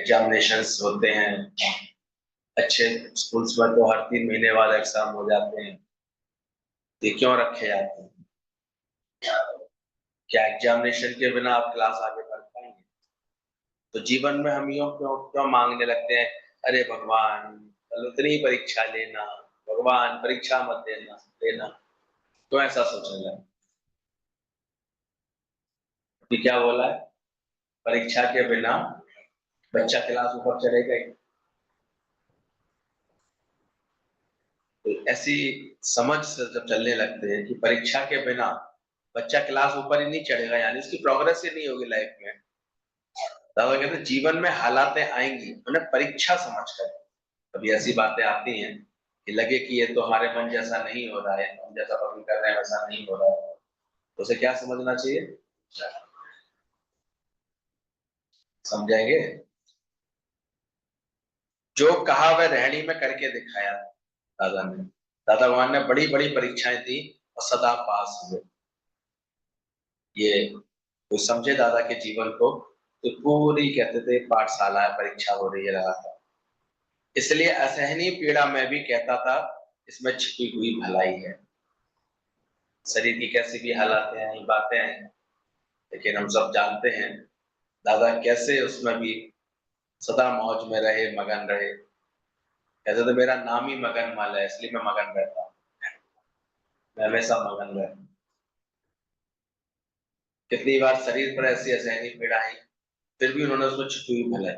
Examinations होते हैं, अच्छे स्कूल्स में तो हर 3 महीने बाद एग्जाम हो जाते हैं। ये क्यों रखे जाते हैं? क्या एग्जामिनेशन के बिना आप क्लास आगे बढ़ पाएंगे? तो जीवन में हम यूं क्यों क्यों मांगने लगते हैं, अरे भगवान कल उतनी ही परीक्षा लेना, भगवान परीक्षा मत देना देना, क्यों ऐसा सोचने लगे? कि क्या बोला है, परीक्षा के बिना बच्चा क्लास ऊपर चलेगा ही। तो ऐसी समझ से जब चलने लगते हैं कि परीक्षा के बिना बच्चा क्लास ऊपर ही नहीं चढ़ेगा, यानी उसकी प्रोग्रेस ही नहीं होगी लाइफ में। दादा कहते हैं जीवन में हालातें आएंगी, उन्हें परीक्षा समझकर। कभी ऐसी बातें आती हैं कि लगे कि ये तो हमारे मन जैसा नहीं हो रहा है, हम जैसा पसंद कर रहे हैं वैसा नहीं हो रहा है, तो उसे क्या समझना चाहिए? समझाएंगे? जो कहा वह रहनी में करके दिखाया दादा ने। दादा भगवान ने बड़ी बड़ी परीक्षाएं दी और सदा पास हुए। ये कोई समझे दादा के जीवन को तो पूरी कहते थे पाठशाला है, परीक्षा हो रही है लगातार। इसलिए असहनीय पीड़ा में भी कहता था, इसमें छिपी हुई भलाई है। शरीर की कैसी भी हालातें हैं, बातें हैं, लेकिन हम सब जानते हैं दादा कैसे उसमें भी सदा मौज में रहे, मगन रहे। कहते थे मेरा नाम ही मगन माला है, इसलिए मैं मगन रहता हूँ, मैं हमेशा मगन रहता हूँ। कितनी बार शरीर पर ऐसी असहनीय पीड़ा आई, फिर भी उन्होंने उसको छुपी हुई भलाई,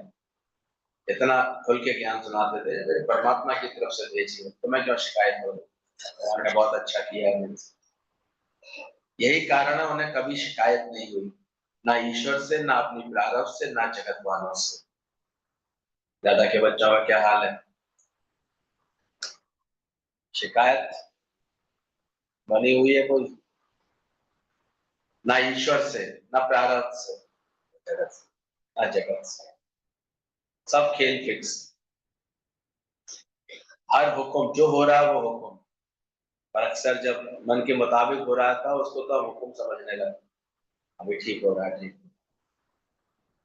इतना खुल के ज्ञान सुनाते थे, "अरे परमात्मा की तरफ से भेजिए, तो मैं क्यों शिकायत करूं, भगवान ने बहुत अच्छा किया है मेरे से।" यही कारण है उन्हें कभी शिकायत नहीं हुई, ना ईश्वर से, ना अपनी प्रारब्ध से, ना जगत वालों से। दादा के बच्चों का क्या हाल है? शिकायत बनी हुई है कोई, ना ईश्वर से, ना प्रारब्ध से, ना जगत से। सब खेल फिक्स, हर हुक्म जो हो रहा है वो हुक्म। पर अक्सर जब मन के मुताबिक हो रहा था उसको तो हम हुक्म समझने लगे, अभी ठीक हो रहा है, ठीक।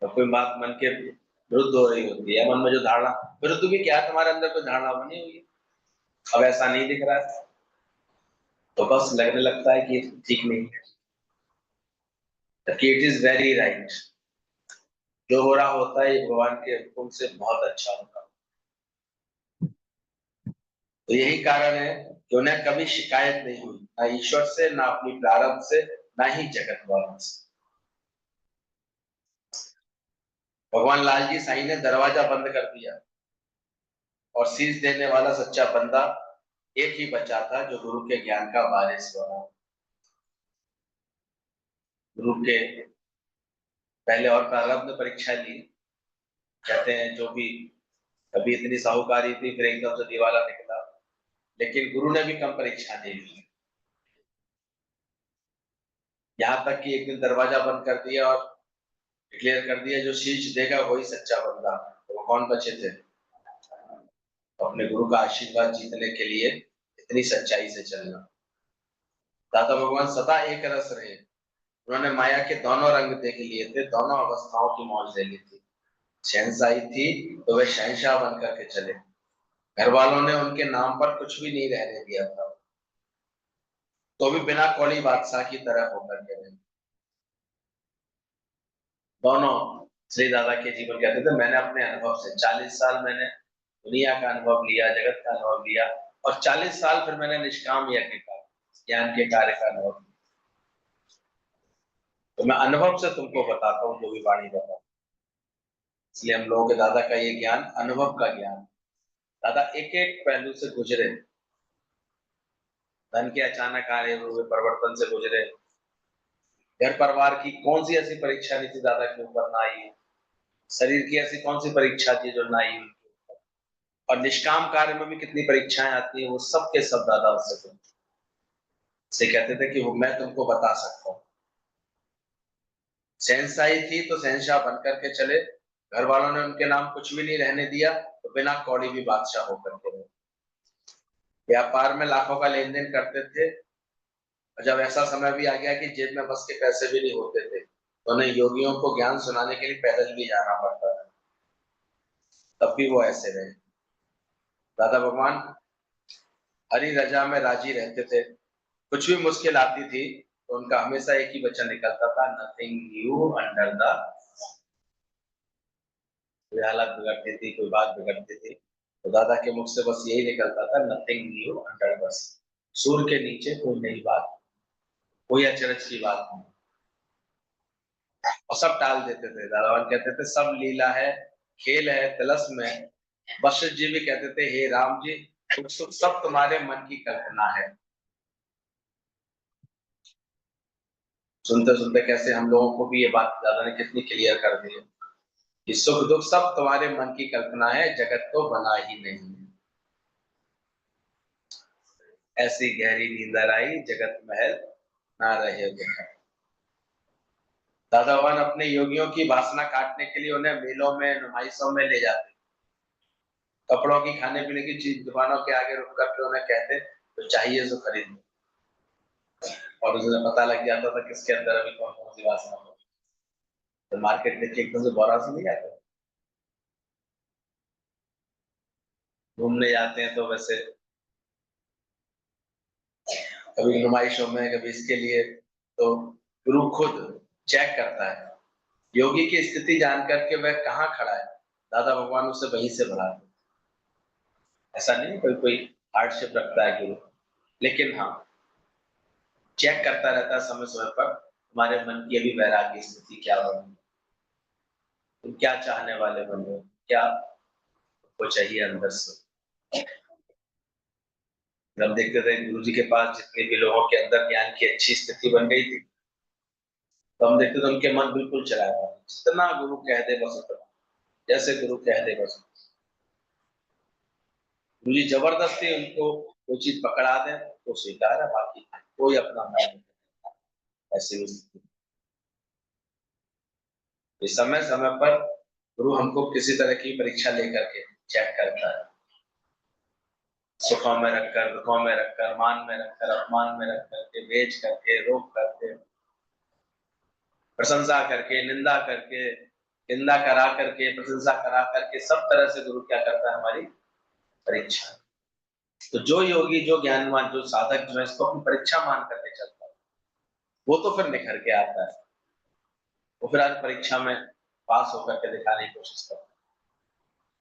तो कोई बात मन के विरुद्ध हो रही होती है, मन में जो धारणा, विरुद्ध भी क्या, तुम्हारे अंदर कोई धारणा बनी हुई है, अब ऐसा नहीं दिख रहा है, तो बस लगने लगता है कि ठीक नहीं है, कि इट इज वेरी राइट। जो हो रहा होता है ये भगवान के हुक्म से बहुत अच्छा होता है। तो यही कारण है कि उन्हें कभी शिकायत नहीं हुई, ना ईश्वर से, ना अपनी प्रारब्ध से, ना ही जगत वालों से। भगवान लालजी साईं ने दरवाजा बंद कर दिया और शीश देने वाला सच्चा बंदा एक ही बचा था, जो गुरु के ज्ञान का वारिस बना। गुरु के पहले और प्रारब्ध ने परीक्षा ली, कहते हैं जो भी, कभी इतनी साहूकारी थी, फिर एकदम से दिवाला निकला, लेकिन गुरु ने भी कम परीक्षा नहीं ली। यहाँ तक कि एक दिन दरवाजा बंद कर दिया और डिक्लेयर कर दिया, जो शीश देगा वही सच्चा बंदा। तो वो कौन बचे थे? अपने गुरु का आशीर्वाद जीतने के लिए इतनी सच्चाई से चलना। दादा भगवान सदा एक रस रहे, उन्होंने माया के दोनों रंग देख लिए थे, दोनों अवस्थाओं की मौज ले ली थी। शहंशाही थी तो वे शहंशाह बन करके चले, घर वालों ने उनके नाम पर कुछ भी नहीं रहने दिया था, तो भी बिना कौड़ी बादशाह की तरह होकर के रहे। दोनों श्री दादा के जीवन कहते थे, मैंने अपने अनुभव से 40 साल मैंने दुनिया का अनुभव लिया, जगत का अनुभव लिया, और 40 साल फिर मैंने निष्काम यज्ञ का, ज्ञान के कार्य का अनुभव लिया। तो मैं अनुभव से तुमको बताता हूँ, जो भी वाणी बताता हूँ। इसलिए हम लोगों के दादा का ये ज्ञान अनुभव का ज्ञान। दादा एक एक पहलू से गुजरे, धन के अचानक आए हुए परिवर्तन से गुजरे, घर परिवार की कौन सी ऐसी परीक्षा नहीं थी दादा के ऊपर ना आई, शरीर की ऐसी कौन सी परीक्षा थी जो ना आई, और निष्काम कार्य में भी कितनी परीक्षाएं आती है, वो सब के सब दादा से कहते थे कि वो मैं तुमको बता सकता हूँ। शहंशाही थी तो शहंशाह बन करके चले, घर वालों ने उनके नाम कुछ भी नहीं रहने दिया, तो बिना कौड़ी भी बादशाह होकर के रहे। व्यापार में लाखों का लेन देन करते थे, और जब ऐसा समय भी आ गया कि जेब में बस के पैसे भी नहीं होते थे, तो उन्हें योगियों को ज्ञान सुनाने के लिए पैदल भी जाना पड़ता था। तब भी वो ऐसे रहे। दादा भगवान हरी रजा में राजी रहते थे। कुछ भी मुश्किल आती थी तो उनका हमेशा एक ही वचन निकलता था, नथिंग न्यू अंडर द। कोई हालत बिगड़ती थी, कोई बात बिगड़ती थी, तो दादा के मुख से बस यही निकलता था, नथिंग न्यू अंडर द। सूर्य के नीचे कोई नई बात, कोई अचरज की बात नहीं। और सब टाल देते थे। दादा भगवान कहते थे सब लीला है, खेल है, तिलस्म है। वशिष्ठ जी भी कहते थे, हे राम जी, सब तुम्हारे मन की कल्पना है। सुनते सुनते कैसे हम लोगों को भी ये बात दादा ने कितनी क्लियर कर दी है कि सुख दुख सब तुम्हारे मन की कल्पना है, जगत तो बना ही नहीं। ऐसी गहरी नींदर आई, जगत महल ना रहे दुख। दादा भगवान अपने योगियों की वासना काटने के लिए उन्हें मेलों में, नुमाइशों में ले जाते। कपड़ों की, खाने पीने की चीज दुकानों के आगे रुक करके उन्हें कहते, तो चाहिए तो खरीद लो। और उन्हें पता लग जाता था किसके अंदर अभी कौन कौन सी वासना हो। तो मार्केट देख के एकदम से बौरा से नहीं आता। घूमने जाते हैं तो वैसे कभी नुमाइशों में, कभी इसके लिए, तो गुरु खुद चेक करता है। योगी की स्थिति जान करके वह कहाँ खड़ा है, दादा भगवान उसे वहीं से बढ़ाते। ऐसा नहीं कोई कोई हार्डशिप रखता है गुरु, लेकिन हाँ, चेक करता रहता है समय समय पर तुम्हारे मन की अभी वैराग्य स्थिति क्या बनी, तुम क्या चाहने वाले बन हो, क्या वो चाहिए अंदर से। हम देखते थे गुरु जी के पास जितने भी लोगों के अंदर ज्ञान की अच्छी स्थिति बन गई थी, तो हम देखते थे उनके मन बिल्कुल चला हुआ, जितना गुरु कह दे बस उतना, जैसे गुरु कह दे बस। गुरु जी जबरदस्ती उनको कोई चीज पकड़ा दे तो स्वीकार है, बाकी कोई अपना मन नहीं। ऐसी स्थिति, इस समय समय पर गुरु हमको किसी तरह की परीक्षा लेकर के चेक करता है। सुखों में रखकर, दुखों में रखकर, मान में रखकर, अपमान में रख करके, बेच करके, रोक करके, प्रशंसा करके, निंदा करके, निंदा करा करके, प्रशंसा करा करके, सब तरह से गुरु क्या करता है, हमारी परीक्षा। तो जो योगी, जो ज्ञानवान, जो साधक जो है, इसको अपनी परीक्षा मान करके चलता है, वो तो फिर निखर के आता है। वो फिर आज परीक्षा में पास होकर के दिखाने की कोशिश करता है।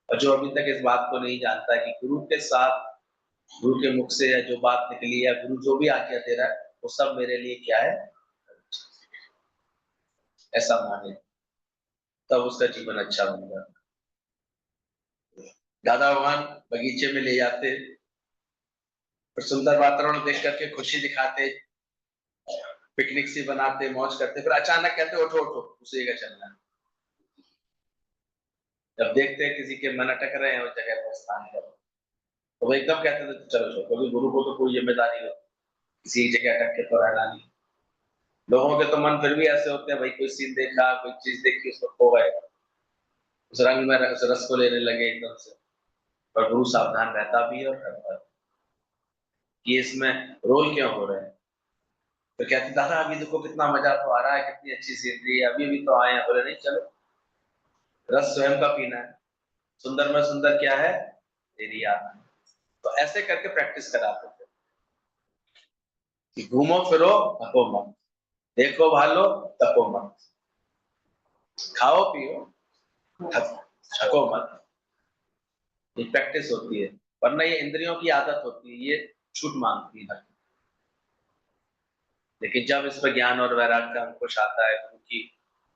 और जो अभी तक इस बात को नहीं जानता है कि गुरु के साथ, गुरु के मुख से या जो बात निकली है, गुरु जो भी आज्ञा दे रहा है, वो सब मेरे लिए क्या है, ऐसा माने, तब उसका जीवन अच्छा बन जाता। दादा भगवान बगीचे में ले जाते, फिर सुंदर वातावरण देख करके खुशी दिखाते, पिकनिक सी बनाते, मौज करते, फिर अचानक कहते उठो उठो उसी जगह चलना है। जब देखते हैं किसी के मन अटक रहे हैं उस जगह पर स्थान पर, तो वो एकदम कहते थे चलो चलो, क्योंकि गुरु को तो कोई जिम्मेदारी हो, किसी जगह अटक के तो रहना नहीं। लोगों के तो मन फिर भी ऐसे होते हैं, भाई कोई सीन देखा, कोई चीज देखी, उसको खो गए, उस रंग में, उस रस को लेने लगे एकदम से। पर गुरु सावधान रहता भी है और करता है कि इसमें रोल क्यों हो रहे हैं। तो कहते दादा अभी देखो कितना मजा तो आ रहा है, कितनी अच्छी सीनरी है, अभी भी तो आए हैं। बोले नहीं, चलो, रस स्वयं का पीना है, सुंदर में सुंदर क्या है, तेरी याद। तो ऐसे करके प्रैक्टिस कराते थे कि घूमो फिरो थको मत, देखो भालो तपो मत, खाओ पियो थको मत। ये प्रैक्टिस होती है, वरना ये इंद्रियों की आदत होती है, ये छूट मांगती है। लेकिन जब इस पर ज्ञान और वैराग्य का अंकुश आता है, गुरु की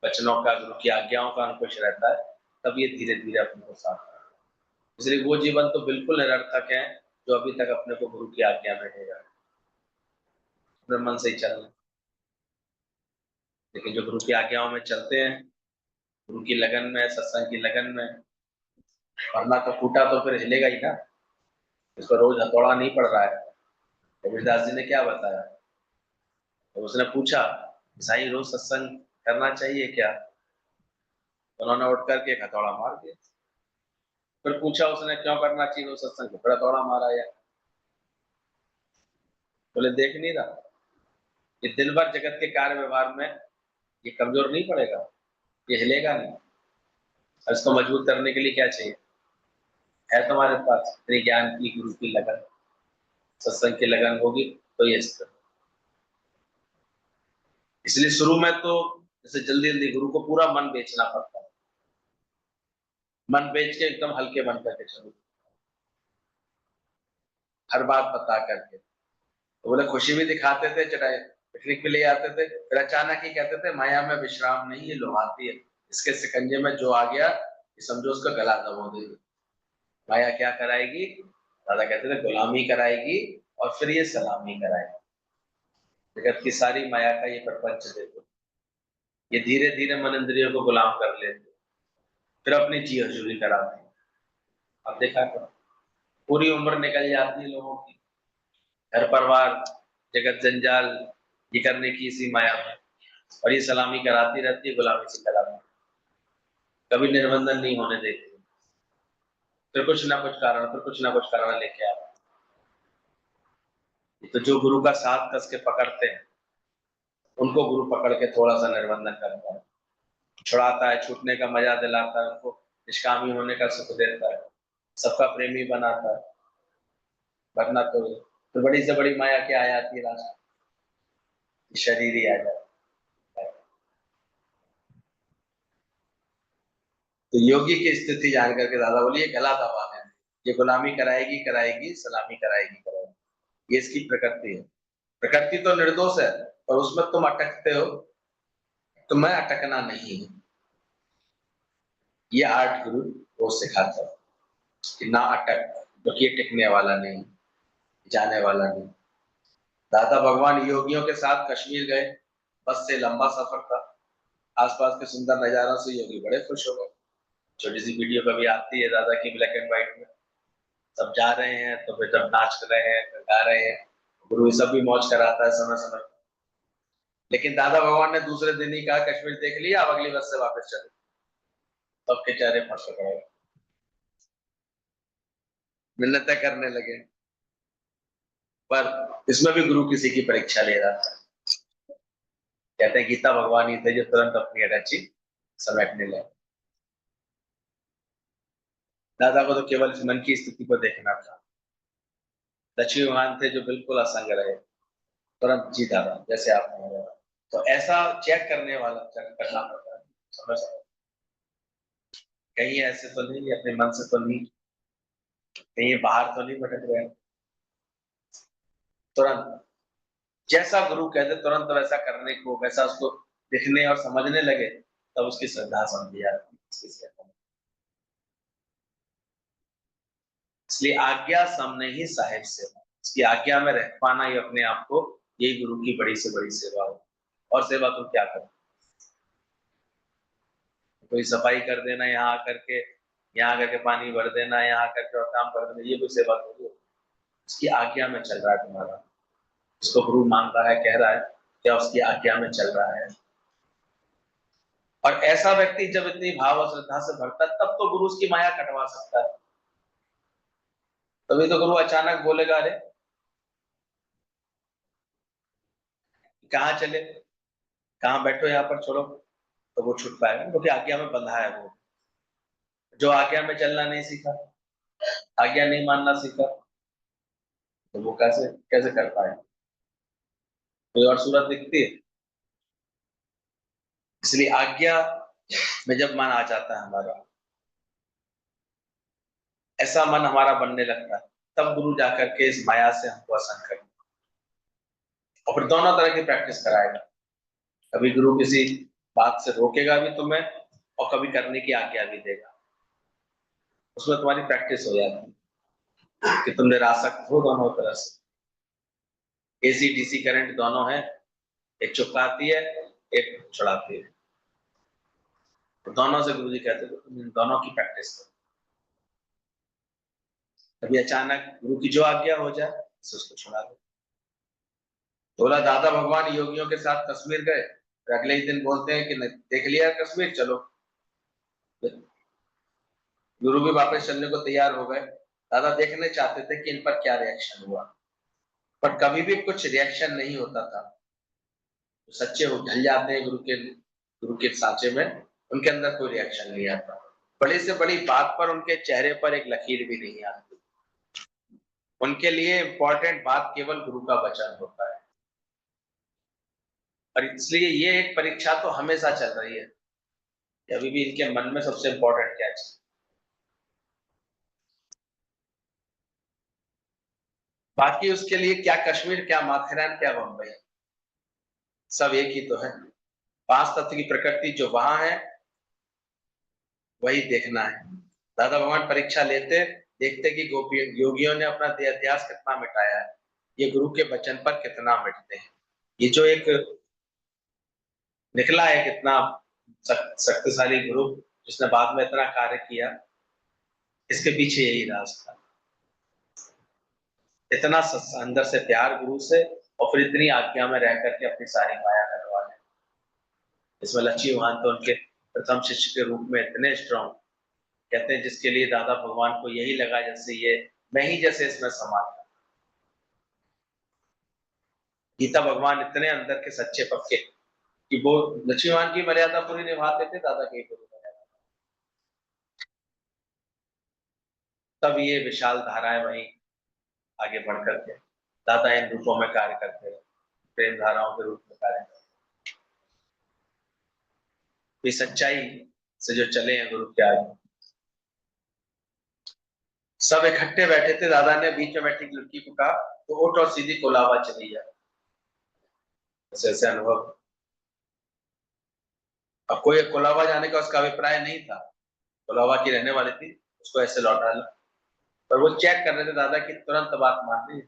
वचनों का, गुरु की आज्ञाओं का अंकुश रहता है, तब ये धीरे धीरे अपने को साफ करता है। इसलिए वो जीवन तो बिल्कुल निरर्थक है जो अभी तक अपने को गुरु की आज्ञा में दे रहा है, अपने मन से ही चलना। लेकिन जो गुरु की आज्ञाओं में चलते हैं, गुरु की लगन में, सत्संग की लगन में, वरना तो फूटा तो फिर हिलेगा ही ना। इसको रोज हथौड़ा नहीं पड़ रहा है। कबीरदास जी ने क्या बताया, तो उसने पूछा, साईं रोज सत्संग करना चाहिए क्या? उन्होंने उठ करके एक हथौड़ा मार दिया। फिर पूछा उसने क्यों करना चाहिए रोज सत्संग, फिर हथौड़ा मारा। या बोले देख नहीं रहा, ये दिन भर जगत के कार्य व्यवहार में ये कमजोर नहीं पड़ेगा, ये हिलेगा नहीं। और इसको मजबूत करने के लिए क्या चाहिए, है तुम्हारे पास इतने ज्ञान की, गुरु की लगन, सत्संग की लगन होगी तो ये करो। इसलिए शुरू में तो जैसे जल्दी जल्दी गुरु को पूरा मन बेचना पड़ता है, मन बेच के एकदम हल्के मन करके चलो, हर बात बता करके। तो बोले खुशी भी दिखाते थे, चटाई पिकनिक पे ले आते थे, फिर अचानक ही कहते थे माया में विश्राम नहीं, ये लुभाती है, इसके शिकंजे में जो आ गया ये समझो उसका गला दबा देगी। माया क्या कराएगी, दादा कहते थे गुलामी कराएगी और फिर ये सलामी कराएगी। जगत की सारी माया का ये प्रपंच देखो, ये धीरे धीरे मन इंद्रियों को गुलाम कर लेते, फिर अपनी जी हजूरी कराते। अब देखा करो, पूरी उम्र निकल जाती है लोगों की, घर परिवार जगत जंजाल ये करने की इसी माया में, और ये सलामी कराती रहती है, गुलामी से कराती, कभी निर्बंधन नहीं होने देती, फिर कुछ ना कुछ कारण, फिर कुछ ना कुछ कारण लेके आते। तो जो गुरु का साथ कस के पकड़ते हैं उनको गुरु पकड़ के थोड़ा सा निर्बंधन करता है, छुड़ाता है, छूटने का मजा दिलाता है, उनको निष्कामी होने का सुख देता है, सबका प्रेमी बनाता है। वरना तो बड़ी से बड़ी माया क्या आ जाती है लास्ट, शरीर ही आ जाता है। तो योगी की स्थिति जान करके दादा बोलिए गला दबा है, ये गुलामी कराएगी कराएगी, सलामी कराएगी कराएगी, ये इसकी प्रकृति है। प्रकृति तो निर्दोष है, और उसमें तुम अटकते हो, तो मैं अटकना नहीं है। ये आर्ट गुरु वो सिखाता है कि ना अटक, क्योंकि ये टिकने वाला नहीं, जाने वाला नहीं। दादा भगवान योगियों के साथ कश्मीर गए, बस से लंबा सफर था, आसपास के सुंदर नजारों से योगी बड़े खुश हो गए। छोटी सी वीडियो कभी आती है दादा की ब्लैक एंड व्हाइट में, सब जा रहे हैं तो फिर जब नाच रहे हैं फिर गा रहे हैं, गुरु सब भी मौज कराता है समय समय। लेकिन दादा भगवान ने दूसरे दिन ही कहा कश्मीर देख लिया, अब अगली बस से वापस चले। सबके चेहरे पर पकड़े, मिन्नतें करने लगे, पर इसमें भी गुरु किसी की परीक्षा ले रहा था। कहते हैं गीता भगवान ही थे जो तुरंत अपनी अटैची समेटने लगे। दादा को तो केवल इस मन की स्थिति को देखना था। लक्ष्मी भगवान थे जो बिल्कुल असंग रहे, तुरंत जी दादा जैसे आपने बोला। तो ऐसा चेक करने वाला चेक करना पड़ता है, समझ कहीं ऐसे तो नहीं, अपने मन से तो नहीं, कहीं बाहर तो नहीं भटक रहे। तुरंत जैसा गुरु कहते तुरंत वैसा करने को, वैसा उसको दिखने और समझने लगे, तब उसकी श्रद्धा समझी जाती है। इसलिए आज्ञा सामने ही साहेब सेवा, इसकी आज्ञा में रह पाना ही अपने आप को, यही गुरु की बड़ी से बड़ी सेवा हो। और सेवा तुम क्या करो, कोई सफाई कर देना यहाँ आकर के, यहाँ आकर के पानी भर देना, यहाँ आकर के और काम कर देना, ये कोई सेवा थोड़ी है। उसकी आज्ञा में चल रहा है तुम्हारा, उसको गुरु मानता है, कह रहा है, क्या उसकी आज्ञा में चल रहा है। और ऐसा व्यक्ति जब इतनी भाव और श्रद्धा से भरता है तब तो गुरु उसकी माया कटवा सकता है। तभी तो गुरु अचानक बोलेगा अरे कहाँ चले, कहाँ बैठो यहाँ पर छोड़ो, तो वो छूट पाएगा क्योंकि आज्ञा में बंधा है वो। जो आज्ञा में चलना नहीं सीखा, आज्ञा नहीं मानना सीखा, तो वो कैसे कैसे कर पाए। कोई और सूरत दिखती है। इसलिए आज्ञा में जब मन आ जाता है हमारा, ऐसा मन हमारा बनने लगता है, तब गुरु जाकर के इस माया से हमको असंग करेगा, और फिर दोनों तरह की प्रैक्टिस कराएगा। कभी गुरु किसी बात से रोकेगा भी तुम्हें, और कभी करने की आज्ञा भी देगा। उसमें तुम्हारी प्रैक्टिस हो जाती है कि तुम निरासक्त हो दोनों तरह से। एसी डीसी करंट दोनों है, एक चुपकाती है, एक छुड़ाती है। तो दोनों से गुरु जी कहते थे तुम इन दोनों की प्रैक्टिस करो। कभी अचानक गुरु की जो आज्ञा हो जाए तो उसको छुड़ा दो। बोला दादा भगवान योगियों के साथ कश्मीर गए, फिर अगले ही दिन बोलते हैं कि देख लिया कश्मीर, चलो। गुरु भी वापस चलने को तैयार हो गए। दादा देखने चाहते थे कि इन पर क्या रिएक्शन हुआ, पर कभी भी कुछ रिएक्शन नहीं होता था। तो सच्चे हो ढल जाते हैं गुरु के सांचे में, उनके अंदर कोई रिएक्शन नहीं आता। बड़ी से बड़ी बात पर उनके चेहरे पर एक लकीर भी नहीं आती। उनके लिए इंपॉर्टेंट बात केवल गुरु का वचन होता है। और इसलिए ये एक परीक्षा तो हमेशा चल रही है कि अभी भी इनके मन में सबसे इंपॉर्टेंट क्या चीज। बाकी उसके लिए क्या कश्मीर, क्या माथेरान, क्या बंबई, सब एक ही तो है। पांच तत्व की प्रकृति जो वहां है वही देखना है। दादा भगवान परीक्षा लेते, देखते कि गोपी योगियों ने अपना देहाध्यास कितना मिटाया है, ये गुरु के वचन पर कितना मिटते हैं। ये जो एक निकला है कितना शक्तिशाली गुरु, जिसने बाद में इतना कार्य किया, इसके पीछे यही राज था। इतना अंदर से प्यार गुरु से, और फिर इतनी आज्ञा में रह करके अपनी सारी माया करवा ले। इसमें लक्ष्मी महान तो उनके प्रथम शिष्य के रूप में इतने स्ट्रॉन्ग, कहते हैं जिसके लिए दादा भगवान को यही लगा जैसे ये मैं ही जैसे इसमें समा था। गीता भगवान इतने अंदर के सच्चे पक्के कि वो लक्ष्मीवान की मर्यादा पूरी निभाते थे, दादा की पूरी मर्यादा। तब ये विशाल धाराएं वहीं आगे बढ़ करके दादा इन रूपों में कार्य करते हैं, प्रेम धाराओं के रूप में कार्य करते हैं। ये सच्चाई से जो चले हैं गुरु के आगे। सब इकट्ठे बैठे थे, दादा ने बीच में बैठी लड़की को कहा तो उठ और सीधी कोलाबा चली जा। ऐसे ऐसे अनुभव। अब कोई कोलाबा जाने का उसका अभिप्राय नहीं था, कोलाबा की रहने वाली थी, उसको ऐसे लौटा ला। पर वो चेक कर रहे थे दादा की तुरंत बात मान ली।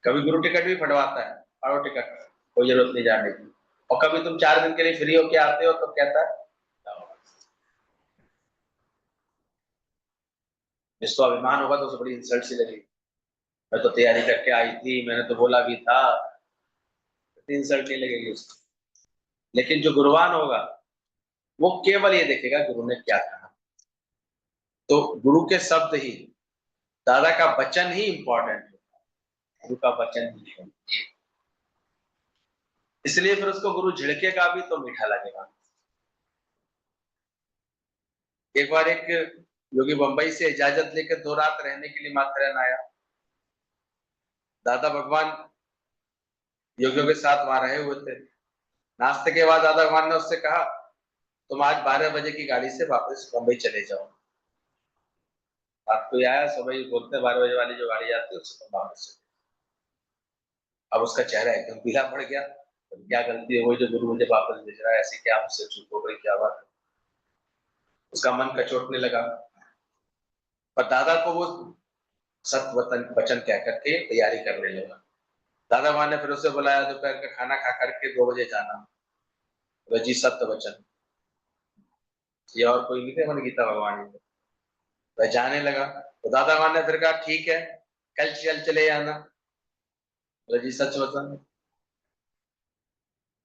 कभी गुरु टिकट भी फटवाता है, आओ टिकट, कोई जरूरत नहीं जाने की। और कभी तुम 4 दिन के लिए फ्री होके आते हो तो कहता है जिसको अभिमान होगा तो उसे बड़ी इंसल्ट सी लगेगी, मैं तो तैयारी करके आई थी, मैंने तो बोला भी था, इंसल्ट नहीं लगेगी उसको। लेकिन जो गुरुवान होगा वो केवल ये देखेगा गुरु ने क्या कहा। तो गुरु के शब्द ही, दादा का वचन ही इंपॉर्टेंट है, गुरु का वचन ही है। इसलिए फिर उसको गुरु झिड़केगा भी तो मीठा लगेगा। एक बार एक योगी बंबई से इजाजत लेकर 2 रात रहने के लिए माथेरान आया। दादा भगवान योगियों के साथ वहां रहे हुए थे। नाश्ते के बाद दादा भगवान ने उससे कहा तुम आज 12 बजे की गाड़ी से वापस बंबई चले जाओ। रात को आया, सुबह बोलते 12 बजे वाली जो गाड़ी आती है उससे तुम वापस चले। अब उसका चेहरा एकदम पीला पड़ गया, तो क्या गलती है, वही जो गुरु मुझे वापस भेज रहा है, ऐसे क्या मुझसे चूक हो गई, क्या बात। उसका मन कचोटने लगा। पर दादा को वो सत वचन कह करके तैयारी करने लगा। दादा भगवान ने फिर उसे बुलाया, दोपहर का खाना खा करके 2 बजे जाना। जी सत्य वचन, ये और कोई नहीं थे, मन गीता भगवान ही थे। वह जाने लगा तो दादा भगवान ने फिर कहा ठीक है कल चले जाना। जी सच वचन।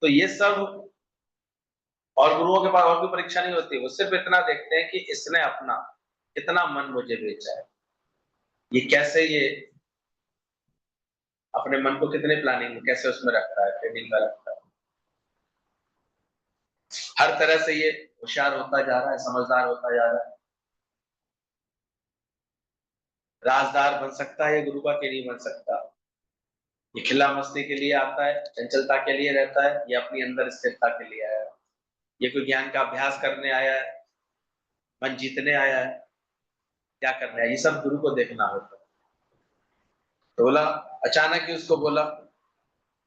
तो ये सब, और गुरुओं के पास और कोई परीक्षा नहीं होती, वो सिर्फ इतना देखते हैं कि इसने अपना कितना मन मुझे बेचा है, ये कैसे ये अपने मन को कितने प्लानिंग में कैसे उसमें रखता है, ट्रेनिंग में रखता है। हर तरह से ये होशियार होता जा रहा है, समझदार होता जा रहा है। राजदार बन सकता है ये गुरु का कि नहीं बन सकता। ये खिला मस्ती के लिए आता है, चंचलता के लिए रहता है, ये अपनी अंदर स्थिरता के लिए आया है, ये कोई ज्ञान का अभ्यास करने आया है, मन जीतने आया है, क्या करना है, ये सब गुरु को देखना होता है। तो बोला, अचानक ही उसको बोला,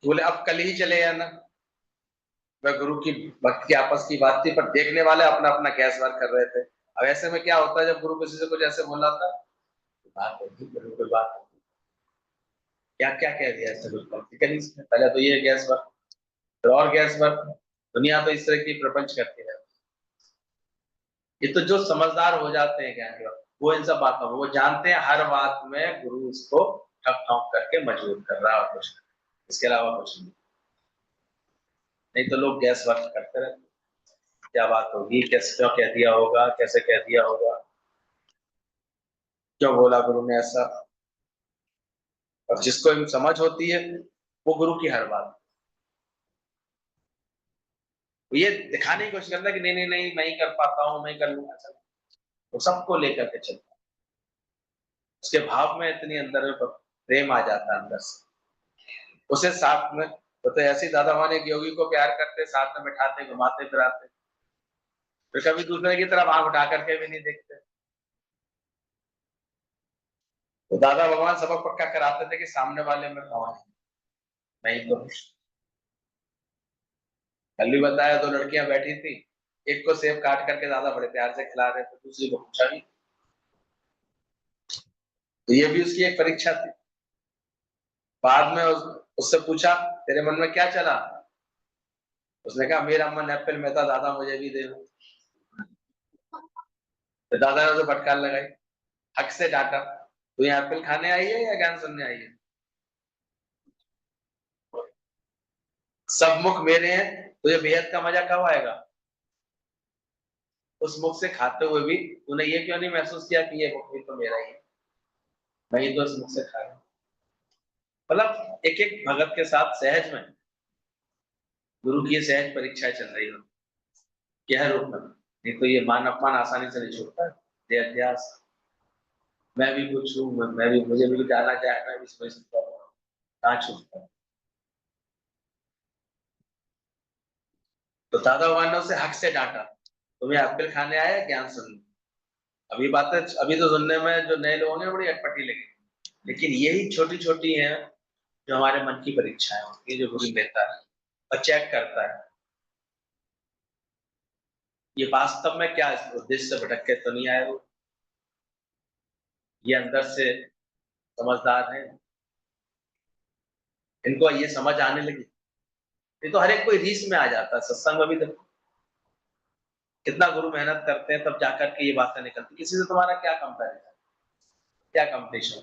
बोले अब कल ही चले आना। वह गुरु की भक्त की आपस की बात थी, पर देखने वाले अपना अपना गैस वार कर रहे थे। अब ऐसे में क्या होता है जब गुरु किसी से कुछ ऐसे बोला था, बात होगी गुरु कोई बात होगी, क्या क्या कह दिया ऐसे बिल्कुल ठीक है नहीं, पहले तो ये गैस वर्क, फिर और गैस वर्क। दुनिया तो इस तरह की प्रपंच करती है। ये तो जो समझदार हो जाते हैं ज्ञान के बाद, वो इन सब बातों में वो जानते हैं हर बात में गुरु इसको ठक ठोक करके मजबूत कर रहा है और कुछ, इसके अलावा कुछ नहीं। नहीं तो लोग गैस वर्क करते रहते, क्या बात होगी, कैसे क्यों कह दिया होगा, कैसे कह दिया होगा, क्यों बोला गुरु ने ऐसा। और जिसको समझ होती है वो गुरु की हर बात ये दिखाने की कोशिश करता है कि नहीं नहीं नहीं, मैं ही कर पाता हूँ, मैं ही कर लूंगा। वो सबको लेकर के चलता है, उसके भाव में इतनी अंदर में प्रेम आ जाता है अंदर से। उसे साथ में, वो तो ऐसे ही दादा हमारे एक योगी को प्यार करते, साथ में बिठाते, घुमाते फिराते, फिर कभी दूसरे की तरफ आंख उठा करके भी नहीं देखते। तो दादा भगवान सबक पक्का कराते थे कि सामने वाले में कौन है, मैं ही तो हूँ। कल भी बताया, दो लड़कियां बैठी थी, एक को सेब काट करके दादा बड़े प्यार से खिला रहे थे, दूसरी को पूछा नहीं। तो ये भी उसकी एक परीक्षा थी। बाद में उससे पूछा, तेरे मन में क्या चला? उसने कहा, मेरा मन एप्पल में था, दादा मुझे भी दे दो। तो दादा ने उसे फटकार लगाई, हक से डांटा, तू यहाँ एप्पल खाने आई है या ज्ञान सुनने आई है? सब मुख मेरे हैं, तो ये बेहद का मजा कब आएगा? उस मुख से खाते हुए भी तूने ये क्यों नहीं महसूस किया कि ये मुख भी तो मेरा ही है, मैं ही तो इस मुख से खा रहा हूं। मतलब एक एक भगत के साथ सहज में गुरु की सहज परीक्षाएं चल रही हो, यह रूप में। नहीं तो ये मान अपमान आसानी से नहीं छूटता है, ये अध्यास, मैं भी कुछ हूँ, मैं भी, मुझे भी जाना चाहे, मैं भी समझ सकता हूँ, कहाँ छूटता है। तो दादा भगवान ने उसे हक से डांटा, तुम्हें एप्पल खाने आया ज्ञान सुनने? अभी बातें अभी तो सुनने में जो नए लोग हैं बड़ी अटपटी लगी, लेकिन यही छोटी छोटी हैं जो हमारे मन की परीक्षाएं होती है, जो गुरु लेता है और चेक करता है ये वास्तव में क्या इस उद्देश्य से भटक के तो नहीं आए हो, ये अंदर से समझदार है, इनको ये समझ आने लगी। ये तो हर एक कोई रीस में आ जाता है। सत्संग में भी देखो कितना गुरु मेहनत करते हैं तब जाकर के ये बातें निकलती, किसी से तुम्हारा क्या कंपैरिजन, क्या कंपटीशन,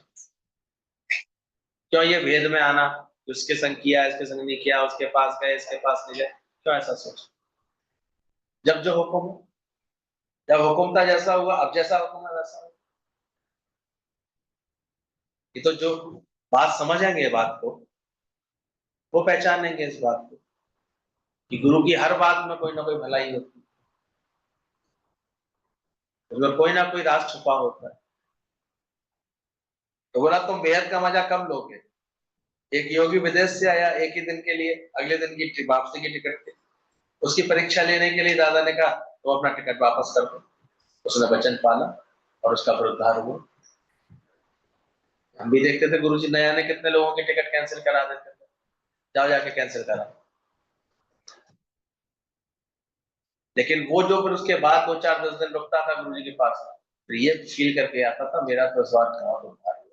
क्यों ये भेद में आना, उसके संग किया, इसके संग नहीं किया, उसके पास गए, इसके पास नहीं गए, क्यों ऐसा सोच? जब जो हुक्म हो, जब हुक्म था जैसा हुआ, अब जैसा हुक्म है वैसा हुआ। ये तो जो बात समझेंगे बात को, वो पहचानेंगे इस बात को कि गुरु की हर बात में कोई ना कोई भलाई होती है, उसमें कोई ना कोई राज छुपा होता है। तो बोला, तुम बेहद का मजा कब लोगे? एक योगी विदेश से आया एक ही दिन के लिए, अगले दिन की वापसी की टिकट थी, उसकी परीक्षा लेने के लिए दादा ने कहा तो अपना टिकट वापस कर दो। उसने वचन पाला और उसका पुरस्कार हुआ। हम भी देखते थे गुरु जी नया ने कितने लोगों की टिकट कैंसिल करा देते थे, जाओ जाके कैंसिल करा। लेकिन वो जो फिर उसके बाद 2 4 10 दिन रुकता था गुरु जी के पास, फिर ये फील करके आता था, मेरा तो स्वाद खराब होता है,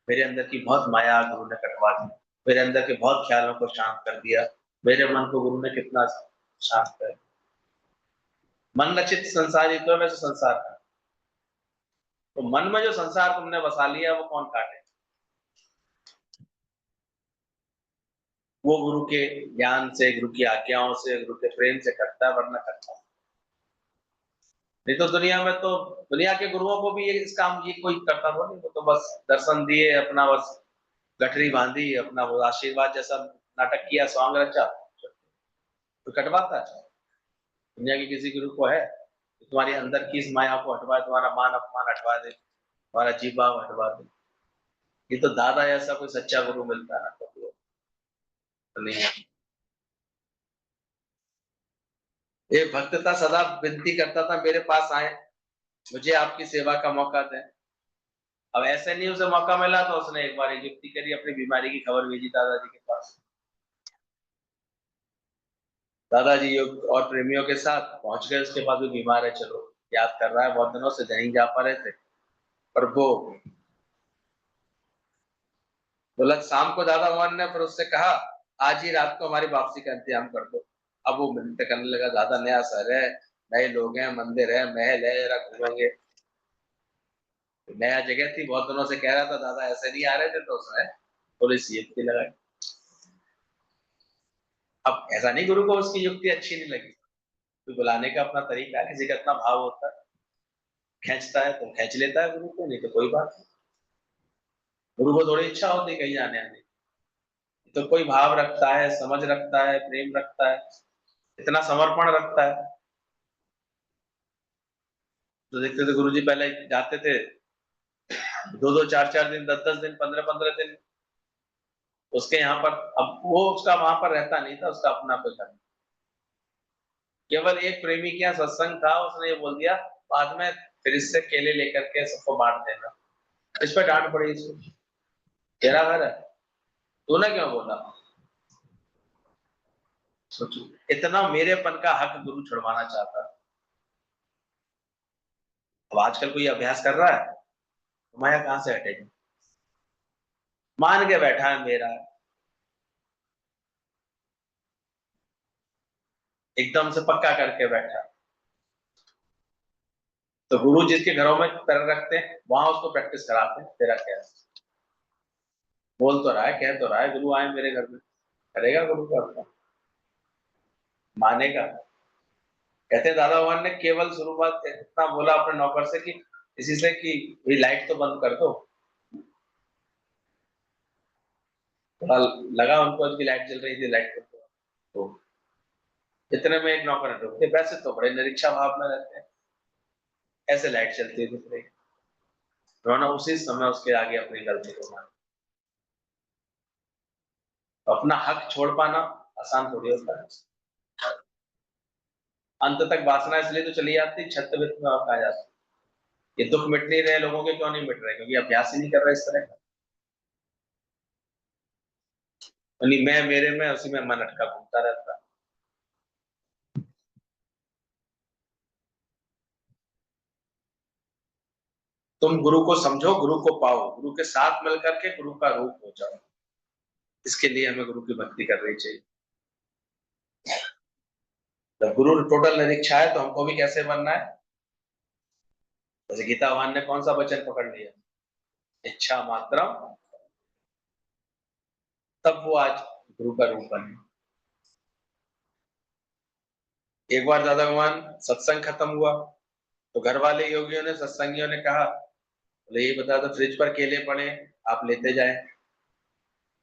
मेरे अंदर की बहुत माया गुरु ने कटवा दी, मेरे अंदर के बहुत ख्यालों को शांत कर दिया, मेरे मन को गुरु ने कितना शांत कर। मन रचित संसार ही तो है, वैसे संसार का, तो मन में जो संसार तुमने बसा लिया वो कौन काटे? वो गुरु के ज्ञान से, गुरु की आज्ञाओं से, गुरु के प्रेम से करता है, वरना करता है नहीं। तो दुनिया में तो, दुनिया के गुरुओं को भी ये इस काम ये कोई करता हो नहीं, वो तो बस दर्शन दिए, अपना बस गठरी बांधी, अपना वो आशीर्वाद जैसा नाटक किया, सॉन्ग रचा, तो कटवाता है। दुनिया के किसी गुरु को है तो तुम्हारी अंदर की इस माया को हटवा, तुम्हारा मान अपमान हटवा दे, तुम्हारा जीव भाव हटवा दे। ये तो दादा ऐसा कोई सच्चा गुरु मिलता है ना तो नहीं है। एक भक्त था, सदा विनती करता था मेरे पास आए, मुझे आपकी सेवा का मौका दें। अब ऐसे नहीं उसे मौका मिला तो उसने एक बार एक युक्ति करी, अपनी बीमारी की खबर भेजी दादाजी के पास। दादाजी योग और प्रेमियों के साथ पहुंच गए उसके पास, भी बीमार है, चलो याद कर रहा है बहुत दिनों से, नहीं जा पा रहे थे। पर वो बोला, शाम को दादा भगवान ने फिर उससे कहा, आज ही रात को हमारी वापसी का इंतजाम कर दो। अब वो मिलते करने लगा, दादा नया शहर है, नए लोग हैं, मंदिर है, महल है, जरा घूमेंगे। नया जगह थी, बहुत दिनों से कह रहा था दादा ऐसे नहीं आ रहे थे, तो उसने थोड़ी सी युक्ति लगाई। अब ऐसा नहीं गुरु को उसकी युक्ति अच्छी नहीं लगी, तो बुलाने का अपना तरीका है, किसी का इतना भाव होता है, खींचता है तो खींच लेता है गुरु को, नहीं तो कोई बात नहीं। गुरु को थोड़ी इच्छा होती है कहीं जाने आने की, तो कोई भाव रखता है, समझ रखता है, प्रेम रखता है, इतना समर्पण रखता है। तो देखते थे गुरुजी पहले जाते थे 2-2 4-4 दिन 10-10 दिन 15-15 दिन उसके यहाँ पर। अब वो उसका वहां पर रहता नहीं था, उसका अपना कोई घर, केवल एक प्रेमी के यहाँ सत्संग था, उसने ये बोल दिया बाद में फिर इससे केले लेकर के सबको बांट देना। इस पर डांट पड़ी इसको, तेरा घर है तूने क्यों बोला। सोचो इतना मेरेपन का हक गुरु छुड़वाना चाहता है। अब आजकल कोई अभ्यास कर रहा है, माया कहां से हटेगी, मान के बैठा है मेरा, एकदम से पक्का करके बैठा। तो गुरु जिसके घरों में पैर रखते हैं वहां उसको प्रैक्टिस कराते हैं, तेरा क्या है? बोल तो रहा है, कह तो रहा है गुरु आए मेरे घर में, करेगा गुरु का अपना, मानेगा। कहते हैं दादा भगवान ने केवल शुरुआत इतना बोला अपने नौकर से कि किसी से कि भाई लाइट तो बंद कर दो, थोड़ा लगा उनको उसकी लाइट जल रही थी, लाइट कर दो। तो इतने में एक नौकर ने टोक दिया, वैसे तो बड़े निरीक्षा भाव में रहते हैं, ऐसे लाइट चलती है दूसरे की। रोना उसी समय उसके आगे अपनी गलती को मान, अपना हक छोड़ पाना आसान थोड़ी होता है। अंत तक वासना इसलिए तो चली जाती, छत्त में और कहा जाता है ये दुख मिट नहीं रहे लोगों के, क्यों नहीं मिट रहे, क्योंकि अभ्यास ही नहीं कर रहे इस तरह का। यानी मैं मेरे में उसी में मन अटका घूमता रहता है। तुम गुरु को समझो, गुरु को पाओ, गुरु के साथ मिलकर के गुरु का रूप हो जाओ। इसके लिए हमें गुरु की भक्ति करनी चाहिए। जब गुरु टोटल निरीक्षा है तो हमको भी कैसे बनना है? जैसे गीता भगवान ने कौन सा वचन पकड़ लिया, इच्छा मात्र, तब वो आज गुरु का रूप बने। एक बार दादा भगवान सत्संग खत्म हुआ तो घर वाले योगियों ने सत्संगियों ने कहा, बोले ये बता दो फ्रिज पर केले पड़े आप लेते जाए।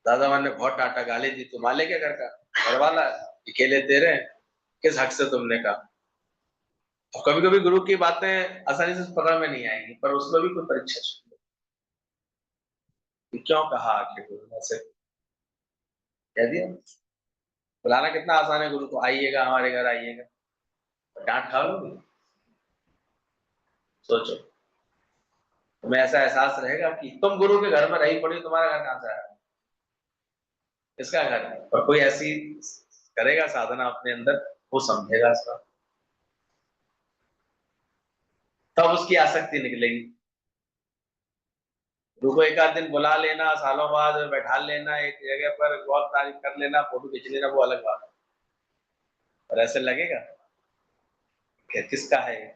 दादा भगवान ने बहुत डांटा, गाली दी, तुम माले क्या घर का, घर वाला ये केले तेरे हैं, किस हक से तुमने कहा। और कभी कभी गुरु की बातें आसानी से पकड़ में नहीं आएंगी, पर उसमें भी कोई परीक्षा चाहिए। क्यों कहा आखिर गुरु ने ऐसे कह दिया? बुलाना कितना आसान है गुरु को, आइएगा हमारे घर आइएगा, डांट खा लोगे? सोचो, तुम्हें ऐसा एहसास रहेगा कि तुम गुरु के घर में रही पड़ी, तुम्हारा घर कहां से आया, किसका घर है? और कोई ऐसी करेगा साधना अपने अंदर, वो समझेगा इसका, तब उसकी आसक्ति निकलेगी। गुरु को एक आध दिन बुला लेना, सालों बाद बैठा लेना एक जगह पर, बहुत तारीफ कर लेना, फोटो खींच लेना, वो अलग बात है। और ऐसे लगेगा कि किसका है ये?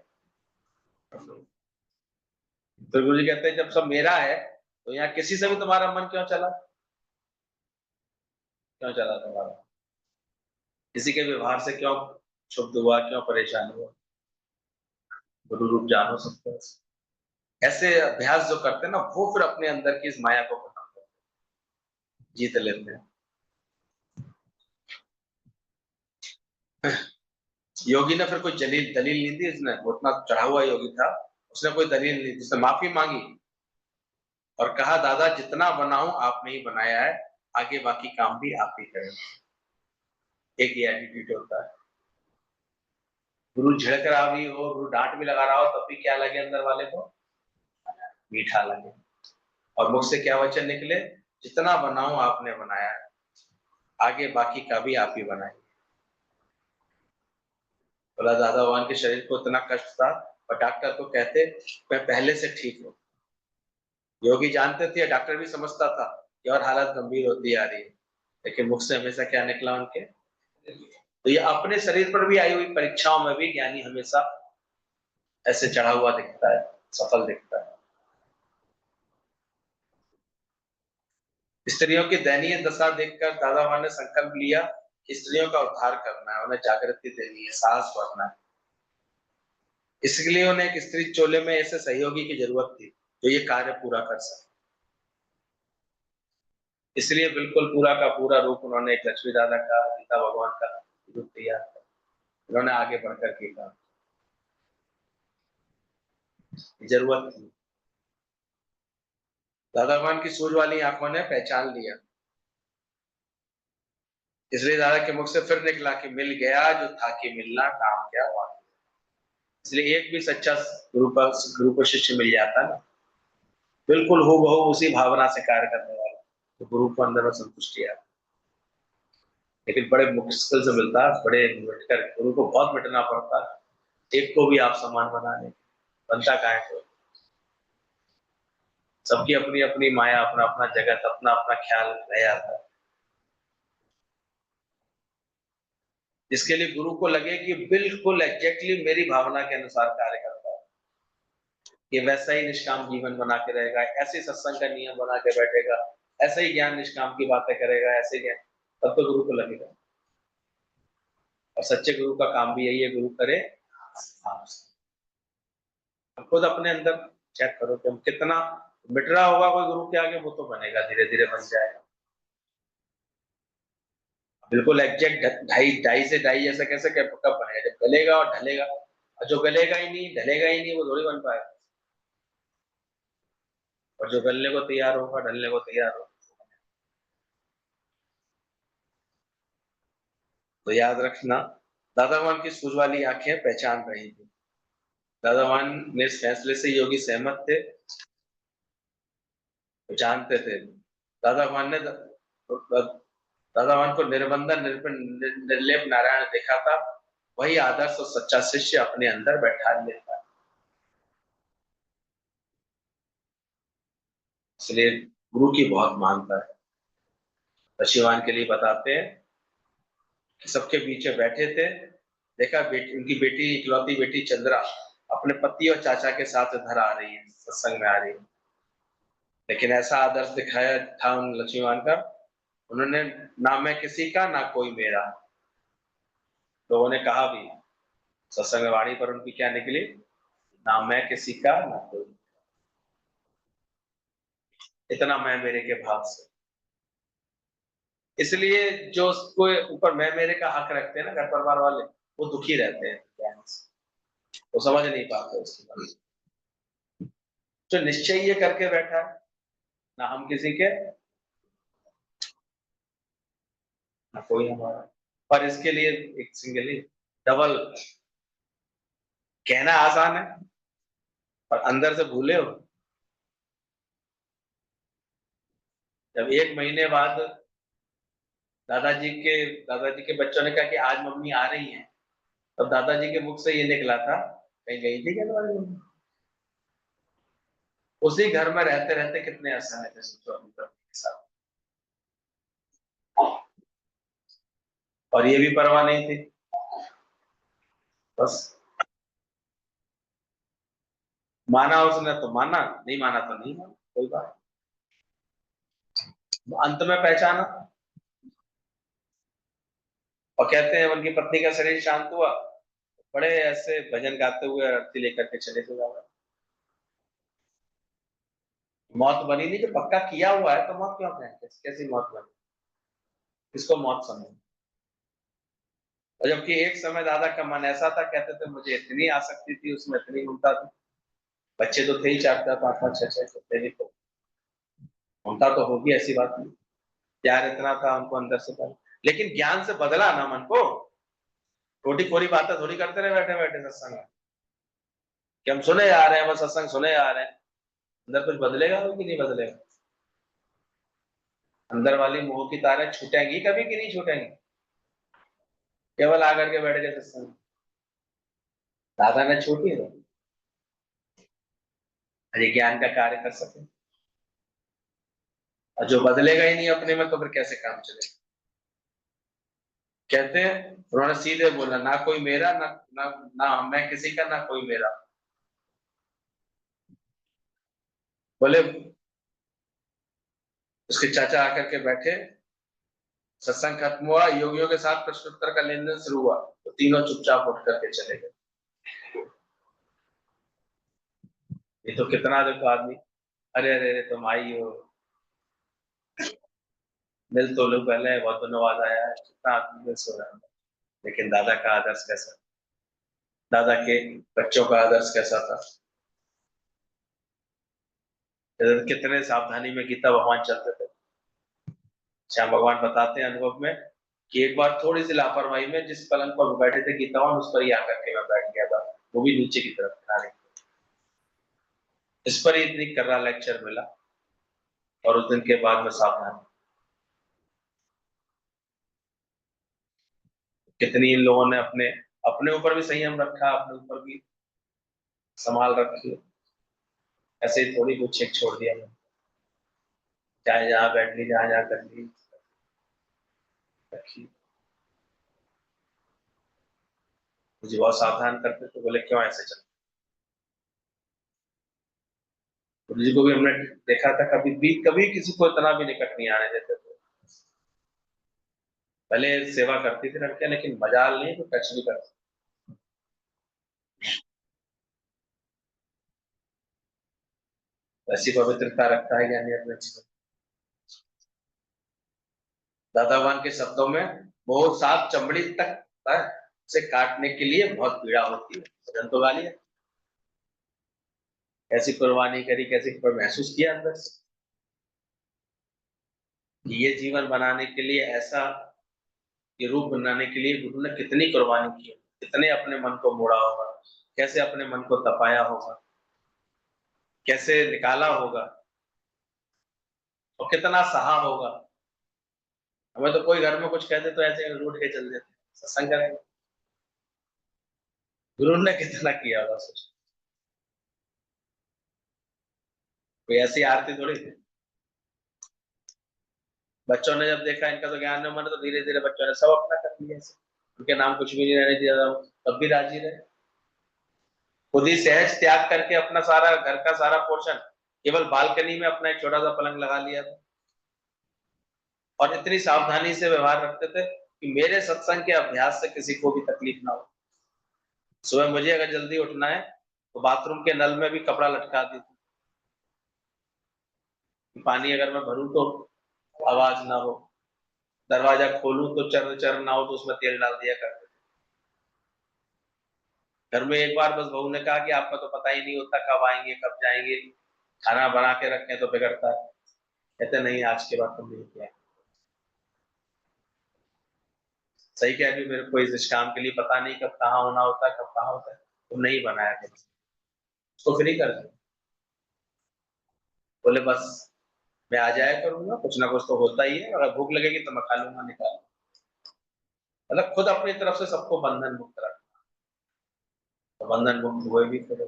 तो गुरु जी कहते हैं जब सब मेरा है तो यहाँ किसी से भी तुम्हारा मन क्यों चला, क्यों चला तुम्हारा, किसी के व्यवहार से क्यों क्षुब्ध हुआ, क्यों परेशान हुआ? गुरु रूप जानो सबको। ऐसे अभ्यास जो करते हैं ना, वो फिर अपने अंदर की इस माया को खत्म करते हैं, जीत लेते हैं। योगी ने फिर कोई दलील दलील नहीं दी, इसने उतना चढ़ा हुआ योगी था, उसने कोई दलील नहीं दी, उसने माफी मांगी और कहा दादा जितना बनाऊं आपने ही बनाया है, आगे बाकी काम भी आप ही करें। एक ये एटीट्यूड होता है। गुरु झिड़क रहा भी हो, गुरु डांट भी लगा रहा हो, तब भी क्या लगे अंदर वाले को, मीठा लगे। और मुझसे क्या वचन निकले, जितना बनाऊं आपने बनाया है, आगे बाकी का भी आप ही बनाए। बोला दादा भगवान के शरीर को इतना कष्ट था और डॉक्टर को कहते मैं पहले से ठीक हूँ। योगी जानते थे, डॉक्टर भी समझता था कि और हालत गंभीर होती आ रही है, लेकिन मुख से हमेशा क्या निकला उनके। तो ये अपने शरीर पर भी आई हुई परीक्षाओं में भी ज्ञानी हमेशा ऐसे चढ़ा हुआ दिखता है, सफल दिखता है। स्त्रियों की दयनीय दशा देखकर दादा भगवान ने संकल्प लिया कि स्त्रियों का उद्धार करना है, उन्हें जागृति देनी है, साहस बढ़ना है। इसलिए उन्हें एक स्त्री चोले में ऐसे सहयोगी की जरूरत थी जो ये कार्य पूरा कर सके। इसलिए बिल्कुल पूरा का पूरा रूप उन्होंने एक लक्ष्मी दादा का, गीता भगवान का रूप दिया। उन्होंने आगे बढ़कर के कहा, जरूरत थी। दादा भगवान की सूझ वाली आंखों ने पहचान लिया, इसलिए दादा के मुख से फिर निकला कि मिल गया जो था कि मिलना, काम क्या हुआ। इसलिए एक भी सच्चा गुरु को शिष्य मिल जाता ना, बिल्कुल हूबहू उसी भावना से कार्य करने वाला, तो गुरु को अंदर में संतुष्टि आती। लेकिन बड़े मुश्किल से मिलता है, बड़े मिटकर, गुरु को बहुत मिटना पड़ता है, एक को भी आप समान बना लें, बनता कहाँ है कोई। सबकी अपनी अपनी माया, अपना अपना जगत, अपना अपना ख्याल रह जाता है। जिसके लिए गुरु को लगे कि बिल्कुल एग्जैक्टली मेरी भावना के अनुसार कार्य करता है, ये वैसा ही निष्काम जीवन बना के रहेगा, ऐसे सत्संग का नियम बना के बैठेगा, ऐसे ही ज्ञान निष्काम की बातें करेगा, ऐसे ज्ञान, तब तो गुरु को लगेगा। और सच्चे गुरु का काम भी यही है, गुरु करे आप। खुद अपने अंदर चेक करो कि हम कितना मिट रहा होगा कोई गुरु के आगे, वो तो बनेगा, धीरे धीरे बन जाएगा। बिल्कुल एग्जैक्ट ढाई ढाई से ढाई ऐसा कैसे कब बनेगा, जब गलेगा और ढलेगा। और जो गलेगा ही नहीं, ढलेगा ही नहीं, वो थोड़ी बन पाएगा। और जो गलने को तैयार होगा, ढलने को तैयार होगा। तो याद रखना, दादा भगवान की सूझ वाली आंखें पहचान रही थी। दादा भगवान ने इस फैसले से योगी सहमत थे, जानते थे। दादा भगवान ने दादा भगवान को निर्बंधन निर्लेप नारायण देखा था, वही आदर्श और सच्चा शिष्य अपने अंदर बैठा लेता है। इसलिए गुरु की बहुत मानता है। ऋषिवान के लिए बताते हैं कि सबके पीछे बैठे थे, देखा बेटी, उनकी बेटी, इकलौती बेटी चंद्रा अपने पति और चाचा के साथ इधर आ रही है, सत्संग में आ रही है। लेकिन ऐसा आदर्श दिखाया था उन लक्ष्मीवान का, उन्होंने ना मैं किसी का ना कोई मेरा। लोगों ने कहा भी, सत्संग वाणी पर उनकी क्या निकली, ना मैं किसी का ना कोई, इतना मैं मेरे के भाव से। इसलिए जो उसको ऊपर मैं मेरे का हक रखते हैं ना घर परिवार वाले, वो दुखी रहते हैं ज्ञान से, वो समझ नहीं पाते उसकी बात। जो निश्चय ये करके बैठा है, ना हम किसी के ना कोई हमारा, पर इसके लिए एक सिंगली डबल, कहना आसान है पर अंदर से भूले हो। जब एक महीने बाद दादाजी के दादाजी के बच्चों ने कहा कि आज मम्मी आ रही हैं, तब दादाजी के मुख से ये निकला था, कहीं गई थी क्या तुम्हारी मम्मी। उसी घर में रहते रहते कितने आसान थे, सोचो अपनी पत्नी के साथ, और ये भी परवाह नहीं थी, बस माना उसने तो माना, नहीं माना तो नहीं माना, कोई बात। अंत में पहचाना, और कहते हैं उनकी पत्नी का शरीर शांत हुआ, बड़े ऐसे भजन गाते हुए आरती लेकर के चले थे बाबा। मौत बनी नहीं, जो पक्का किया हुआ है तो मौत क्यों कहें, कैसी मौत बनी, किसको मौत समझ। और जबकि एक समय दादा का मन ऐसा था, कहते थे मुझे इतनी आसक्ति थी उसमें, इतनी ममता थी, बच्चे तो थे ही, 4 4 5 5 6 6 थे भी, तो ममता तो होगी, ऐसी बात नहीं, प्यार इतना था उनको अंदर से था। लेकिन ज्ञान से बदला ना मन को, रोटी खोरी बातें थोड़ी करते रहे बैठे बैठे सत्संग में, कि हम सुने आ रहे हैं, बस सत्संग सुने आ रहे हैं। अंदर कुछ बदलेगा कि नहीं बदलेगा, अंदर वाली मोह की तारें छूटेंगी कभी कि नहीं छूटेंगी, केवल आकर के बैठ गए सत्संग। दादा ने छूटी है, अरे ज्ञान का कार्य कर सके, और जो बदलेगा ही नहीं अपने में, तो फिर कैसे काम चलेगा। कहते हैं, उन्होंने सीधे बोला, ना कोई मेरा ना ना ना मैं किसी का, ना कोई मेरा। बोले, उसके चाचा आकर के बैठे, सत्संग खत्म हुआ, योगियों के साथ प्रश्नोत्तर का लेन देन शुरू हुआ, तो तीनों चुपचाप उठ करके चले गए। ये तो कितना देखो आदमी, अरे अरे अरे तुम आई हो, मिल तो लो पहले, बहुत धन्यवाद आया है, कितना आदमी मिल सो रहा है। लेकिन दादा का आदर्श कैसा, दादा के बच्चों का आदर्श कैसा था, कितने सावधानी में गीता भगवान चलते थे। श्याम भगवान बताते हैं अनुभव में कि एक बार थोड़ी सी लापरवाही में जिस पलंग पर वो बैठे थे गीता भगवान उस पर ही आकर के मैं बैठ गया था, वो भी नीचे की तरफ किनारे। इस पर ही इतनी कर्रा लेक्चर मिला और उस दिन के बाद में सावधान। कितनी इन लोगों ने अपने अपने ऊपर भी संयम रखा, अपने ऊपर भी संभाल रखी। ऐसे ही थोड़ी कुछ चेक छोड़ दिया मैंने, चाहे जहाँ बैठ ली जहाँ जहाँ कर ली रखी। मुझे बहुत सावधान करते तो बोले क्यों ऐसे चल। गुरु जी को भी हमने देखा था, कभी किसी को इतना भी निकट नहीं आने देते थे। पहले सेवा करती थी लड़कियां, लेकिन मजाल नहीं तो टच भी करती। ऐसी पवित्रता रखता है ज्ञानी अपने जीवन। दादा भगवान के शब्दों में वो सांप चमड़ी तक से काटने के लिए बहुत पीड़ा होती है, वजन तो गाली है। कैसी कुर्बानी करी, कैसे पर महसूस किया अंदर से कि ये जीवन बनाने के लिए, ऐसा ये रूप बनाने के लिए गुरु ने कितनी कुर्बानी की, कितने अपने मन को मोड़ा होगा, कैसे अपने मन को तपाया होगा, कैसे निकाला होगा और कितना सहा होगा। हमें तो कोई घर में कुछ कहते तो ऐसे रूठ के चल देते, सत्संग करेंगे। गुरु ने कितना किया होगा सोच। कोई ऐसी आरती थोड़ी थी। बच्चों ने जब देखा इनका तो ज्ञान नहीं, मैंने तो धीरे धीरे बच्चों ने सब अपना कर लिया। उनके नाम कुछ भी नहीं रहने दिया, तब भी राजी रहे। खुद ही सहज त्याग करके अपना सारा घर का सारा पोर्शन केवल बालकनी में अपना एक छोटा सा पलंग लगा लिया था। और इतनी सावधानी से व्यवहार रखते थे कि मेरे सत्संग के अभ्यास से किसी को भी तकलीफ ना हो। सुबह मुझे अगर जल्दी उठना है तो बाथरूम के नल में भी कपड़ा लटका दी थी, पानी अगर मैं भरूं तो आवाज ना हो, दरवाजा खोलूं तो चर चर ना हो तो उसमें तेल डाल दिया करते। घर में एक बार बस बहू ने कहा कि आपका तो पता ही नहीं होता कब आएंगे कब जाएंगे, खाना बना के रखें तो बिगड़ता है। कहते नहीं, आज के बाद तुम नहीं किया। सही कह रही, मेरे को इस काम के लिए पता नहीं कब कहाँ होना होता है, कब कहाँ होता है, तुम नहीं बनाया कभी, उसको फ्री कर दो। बोले बस मैं आ जाया करूंगा, कुछ ना कुछ तो होता ही है, अगर भूख लगेगी तो मैं खा लूंगा निकाल। मतलब खुद अपनी तरफ से सबको बंधन मुक्त रखा, तो बंधन मुक्त हुए भी फिर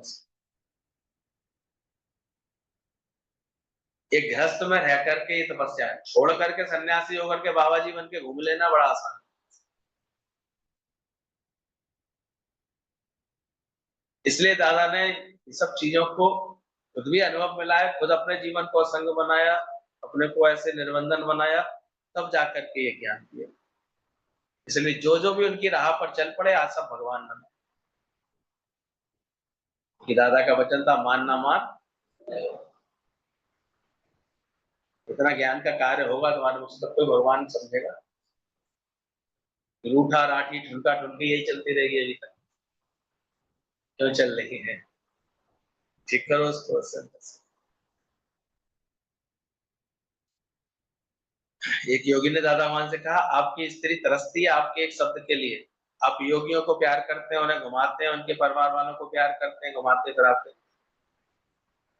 एक गृहस्थ में रह करके ये तपस्या है, छोड़ करके सन्यासी होकर के बाबा जी बन के घूम लेना बड़ा आसान है। इसलिए दादा ने इन सब चीजों को खुद भी अनुभव मिला है, खुद अपने जीवन को असंग बनाया, अपने को ऐसे निर्बंधन बनाया, तब जाकर के ये ज्ञान किया। इसलिए जो जो भी उनकी राह पर चल पड़े आज सब भगवान बने। कि दादा का वचन था मान ना मान, इतना ज्ञान का कार्य होगा तुम्हारे मुझसे तो कोई भगवान समझेगा। रूठा राठी ठुनका ठुनकी यही चलती रहेगी अभी तक, क्यों चल रही है। ठीक करो उसको सर। एक योगी ने दादा भगवान से कहा आपकी स्त्री तरसती है आपके एक शब्द के लिए, आप योगियों को प्यार करते हैं, उन्हें घुमाते हैं, उनके परिवार वालों को प्यार करते हैं, घुमाते फिराते हैं।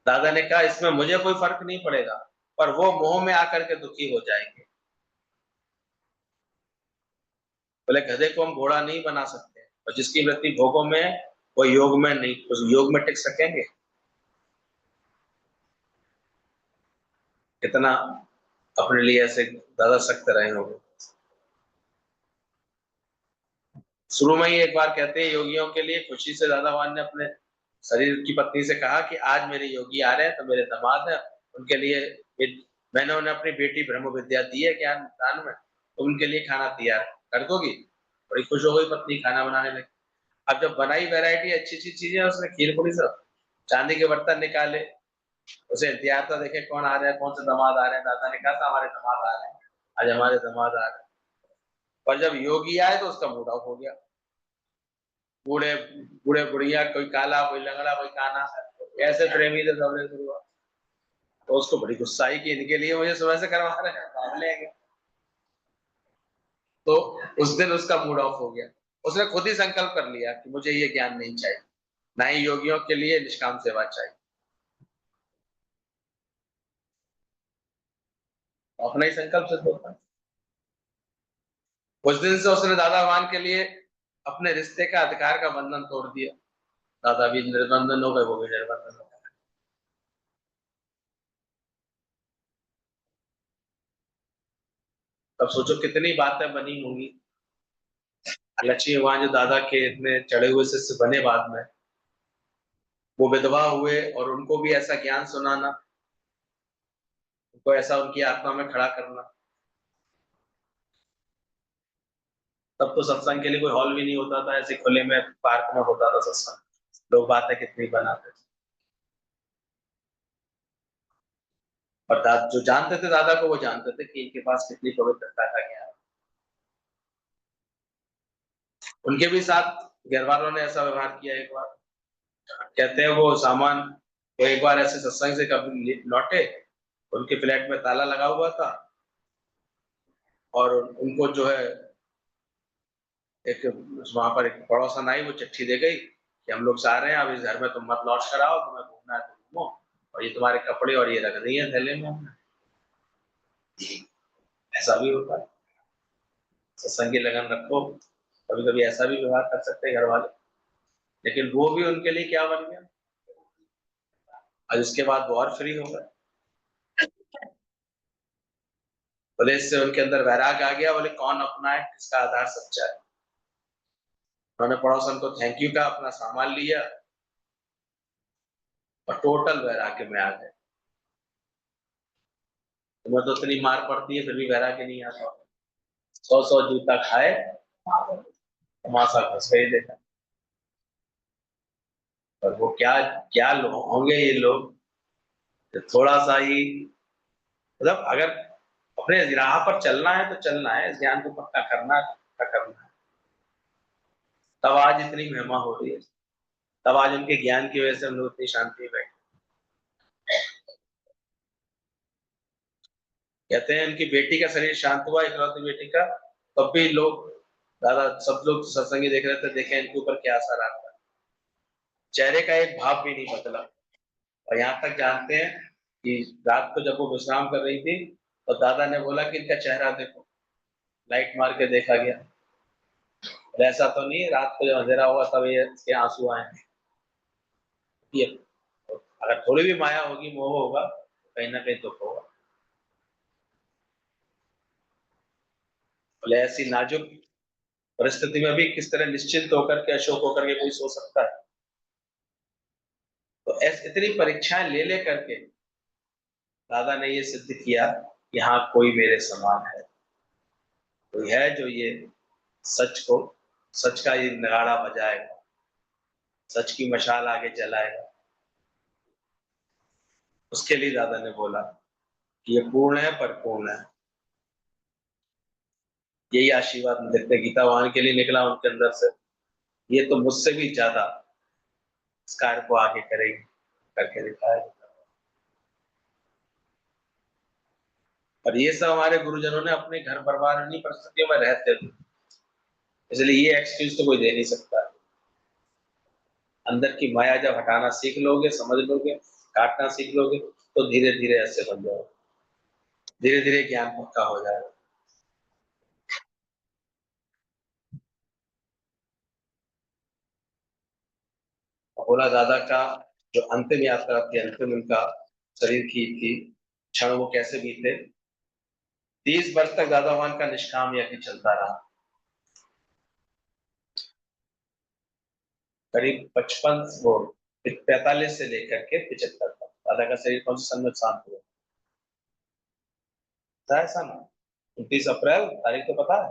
दादा ने कहा इसमें मुझे कोई फर्क नहीं पड़ेगा, पर वो मोह में आकर के दुखी हो जाएंगे। बोले गधे को हम घोड़ा नहीं बना सकते, और जिसकी वृत्ति भोगों में है वो योग में नहीं, उस योग में टिक सकेंगे। कितना अपने लिए ऐसे दादा सख्त रहे होंगे। शुरू में ही एक बार कहते हैं योगियों के लिए खुशी से दादा भगवान ने अपने शरीर की पत्नी से कहा कि आज मेरे योगी आ रहे हैं तो मेरे दामाद है उनके लिए मैंने उन्हें अपनी बेटी ब्रह्म विद्या दी है ज्ञान दान में, तो उनके लिए खाना तैयार कर दोगी। बड़ी खुश हो गई पत्नी, खाना बनाने लगी। अब जब बनाई वैरायटी अच्छी अच्छी चीजें उसने खीर पूरी सब, चांदी के बर्तन निकाले, उसे इंतजार था देखे कौन आ रहा है, कौन से दामाद आ रहे हैं। दादा ने कहा था हमारे दामाद आ रहे हैं, आज हमारे दामाद आ रहे हैं। पर जब योगी आए तो उसका मूड ऑफ हो गया। बूढ़े बूढ़े बुढ़िया, कोई काला कोई लंगड़ा कोई काना, कैसे प्रेमी थे सबने शुरुआत। तो उसको बड़ी गुस्सा आई कि इनके लिए मुझे सुबह से करवा रहे हैं, पागल है क्या? तो उस दिन उसका मूड ऑफ हो गया। उसने खुद ही संकल्प कर लिया कि मुझे ये ज्ञान नहीं चाहिए, ना ही योगियों के लिए निष्काम सेवा चाहिए। अपना ही संकल्प सिद्ध होता है। उस दिन से उसने दादा भगवान के लिए अपने रिश्ते का अधिकार का बंधन तोड़ दिया। दादा भी निर्बंधन हो गए, वो भी निर्बंधन हो गए। तब सोचो कितनी बातें बनी होंगी। लक्ष्मी भगवान जो दादा के इतने चढ़े हुए शिष्य बने बाद में, वो विधवा हुए और उनको भी ऐसा ज्ञान सुनाना, उनको ऐसा उनकी आत्मा में खड़ा करना। तब तो सत्संग के लिए कोई हॉल भी नहीं होता था, ऐसे खुले में पार्क में होता था सत्संग। लोग बातें कितनी बनाते थे। और जो जानते थे दादा को, वो जानते थे कि इनके पास कितनी पवित्रता का ज्ञान। उनके भी साथ घर वालों ने ऐसा व्यवहार किया एक बार। कहते हैं वो सामान, वो एक बार ऐसे सत्संग से कभी लौटे, उनके फ्लैट में ताला लगा हुआ था और उनको जो है एक वहां पर एक पड़ोसन आई, वो चिट्ठी दे गई कि हम लोग से आ रहे हैं, अब इस घर में तुम मत लौट कर आओ, तुम्हें घूमना है तो घूमो, और ये तुम्हारे कपड़े और ये रख दिए हैं थैले में हमने। ऐसा भी होता है। सत्संग की लगन रखो। कभी कभी ऐसा भी व्यवहार कर सकते हैं घर वाले। लेकिन वो भी उनके लिए क्या बन गया, और इसके बाद वो और फ्री हो गए। बोले इससे उनके अंदर वैराग आ गया। बोले कौन अपना है, किसका आधार सच्चा है। उन्होंने पड़ोसन को थैंक यू का, अपना सामान लिया और टोटल वैराग्य में आ गए। तुम्हें तो इतनी मार पड़ती है फिर भी वैराग्य नहीं आता। 100 100 जूता खाए, तमाशा फंस गए देखा। और वो क्या क्या लोग होंगे ये लोग, जो थोड़ा सा ही, मतलब अगर अपने राह पर चलना है तो चलना है, इस ज्ञान को पक्का करना है तो पक्का करना है। तब आज इतनी महिमा हो रही है। तब आज उनके ज्ञान की वजह से हम लोग इतनी शांति में बैठे। कहते हैं उनकी बेटी का शरीर शांत हुआ, इकलौती बेटी का, तब भी लोग, दादा सब लोग सत्संगी देख रहे थे, देखे इनके ऊपर क्या असर आता है। चेहरे का एक भाव भी नहीं बदला। और यहाँ तक जानते हैं कि रात को जब वो विश्राम कर रही थी, तो दादा ने बोला कि इनका चेहरा देखो। लाइट मार के देखा गया, और ऐसा तो नहीं है रात को जब अंधेरा हुआ तब ये इसके आंसू आए हैं। ये अगर थोड़ी भी माया होगी, मोह होगा, कहीं ना कहीं दुख होगा। बोले ऐसी नाजुक परिस्थिति में भी किस तरह निश्चिंत होकर के, अशोक होकर के कोई सो सकता है। तो ऐसी इतनी परीक्षाएं ले ले करके दादा ने ये सिद्ध किया कि हाँ कोई मेरे समान है, कोई है जो ये सच को, सच का ये नगाड़ा बजाएगा, सच की मशाल आगे जलाएगा। उसके लिए दादा ने बोला कि ये पूर्ण है, परिपूर्ण है। यही आशीर्वाद देते गीता वाहन के लिए निकला उनके अंदर से, ये तो मुझसे भी ज्यादा इस कार्य को आगे करेगी, करके दिखाएगा। और ये सब हमारे गुरुजनों ने अपने घर परिवार इन्हीं परिस्थितियों में रहते थे, इसलिए ये एक्सक्यूज तो कोई दे नहीं सकता। अंदर की माया जब हटाना सीख लोगे, समझ लोगे, काटना सीख लोगे, तो धीरे धीरे ऐसे बन जाओगे, धीरे धीरे ज्ञान पक्का हो जाएगा। भोला दादा का जो अंतिम यात्रा थी, अंतिम उनका शरीर की थी क्षण, वो कैसे बीते। 30 वर्ष तक दादा भगवान का निष्काम यज्ञ चलता रहा। करीब 55 वो 45 से लेकर के 75 तक दादा का शरीर कौन से सन में शांत हुआ था, ऐसा ना? 29 अप्रैल तारीख तो पता है।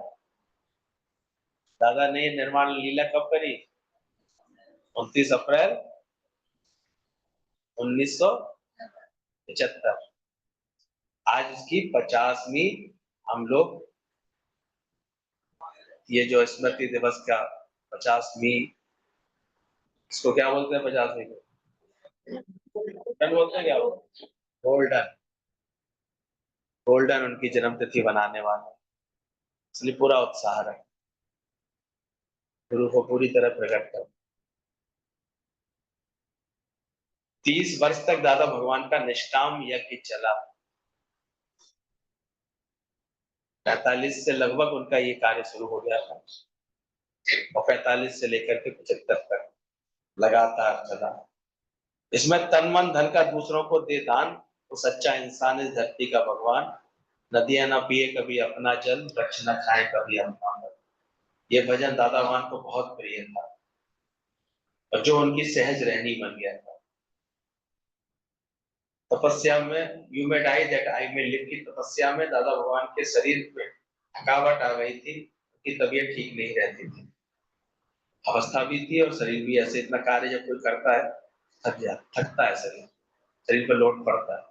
दादा ने निर्माण लीला कब करी? 29 अप्रैल 1975। आज इसकी 50वीं हम लोग, ये जो स्मृति दिवस का 50वीं इसको क्या बोलते हैं 50 को? टन बोलते हैं क्या? गोल्डन। गोल्डन उनकी जन्म तिथि बनाने वाले, इसलिए पूरा उत्साह रहे, गुरु को पूरी तरह प्रकट कर। 30 वर्ष तक दादा भगवान का निष्काम यज्ञ चला। 45 से लगभग उनका ये कार्य शुरू हो गया था और 45 से लेकर के 75 तक लगातार चला। इसमें तन मन धन का दूसरों को दे दान, तो सच्चा इंसान इस धरती का भगवान। नदियां न पिए कभी अपना जल, वृक्ष न खाए कभी अपना फल। ये भजन दादा भगवान को बहुत प्रिय था और जो उनकी सहज रहनी बन गया था। तपस्या में you may die that I may live की तपस्या में दादा भगवान के शरीर में थकावट आ गई थी, उनकी तबीयत ठीक नहीं रहती थी, अवस्था भी थी और शरीर भी ऐसे। इतना कार्य जब कोई करता है थकता है शरीर, शरीर पर लोड पड़ता है,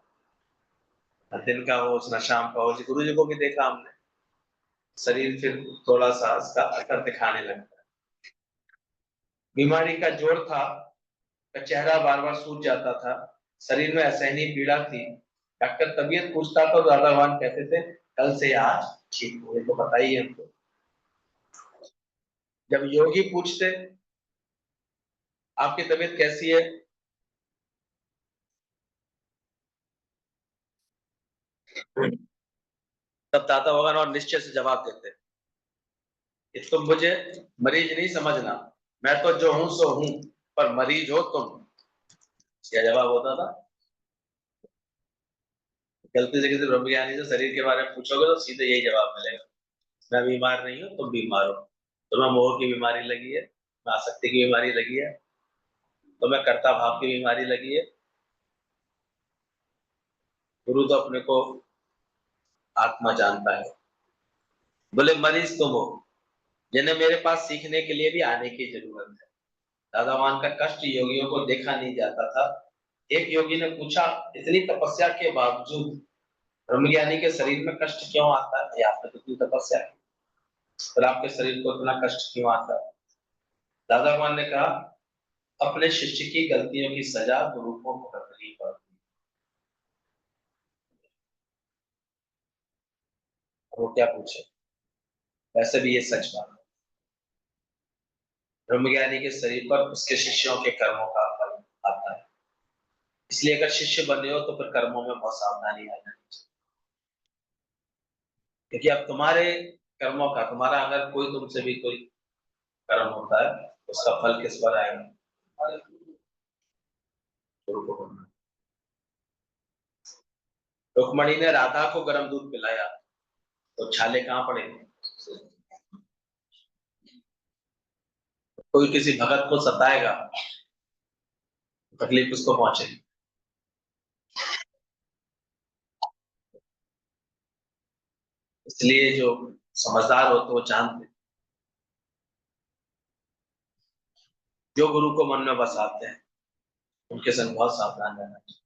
दिन का हो न शाम का हो। गुरु जी को भी देखा हमने, शरीर फिर थोड़ा सा उसका असर दिखाने लगता है। बीमारी का जोर था, चेहरा बार बार सूज जाता था, शरीर में असहनीय पीड़ा थी। डॉक्टर तबीयत पूछता तो दादा भगवान कहते थे कल से आज ठीक हुए, तो बताइए हमको। जब योगी पूछते आपकी तबीयत कैसी है, तब दादा भगवान और निश्चय से जवाब देते, तुम मुझे मरीज नहीं समझना, मैं तो जो हूं सो हूं, पर मरीज हो तुम। क्या जवाब होता था? गलती से किसी ब्रह्मज्ञानी से शरीर के बारे में पूछोगे तो सीधे यही जवाब मिलेगा, मैं बीमार नहीं हूँ, तुम बीमार हो। तुम्हें मोह की बीमारी लगी है, तुम्हें आसक्ति की बीमारी लगी है, तुम्हें कर्ता भाव की बीमारी लगी है। गुरु तो अपने को आत्मा जानता है। बोले मरीज तुम हो, जिन्हें मेरे पास सीखने के लिए भी आने की जरूरत है। दादा भगवान का कष्ट योगियों को देखा नहीं जाता था। एक योगी ने पूछा, इतनी तपस्या के बावजूद ब्रह्मज्ञानी के शरीर में कष्ट क्यों आता है? आपने तो इतनी तपस्या की, पर आपके शरीर को इतना कष्ट क्यों आता है? दादा भगवान ने कहा, अपने शिष्य की गलतियों की सजा गुरु को भुगतनी पड़ती है। वो क्या पूछे, वैसे भी ये सच बात है, ब्रह्मज्ञानी के शरीर पर उसके शिष्यों के कर्मों का फल आता है। इसलिए अगर शिष्य बने हो तो फिर कर्मों में बहुत सावधानी आ जानी चाहिए, क्योंकि अब तुम्हारे कर्मों का, तुम्हारा अगर कोई तुमसे भी कोई कर्म होता है, उसका फल किस पर आएगा? गुरु को करना। रुक्मणी ने राधा को गर्म दूध पिलाया तो छाले कहाँ पड़े? कोई किसी भगत को सताएगा, तकलीफ उसको पहुंचेगी। इसलिए जो समझदार होते वो जानते, जो गुरु को मन में बसाते हैं उनके संग बहुत सावधान रहना चाहिए।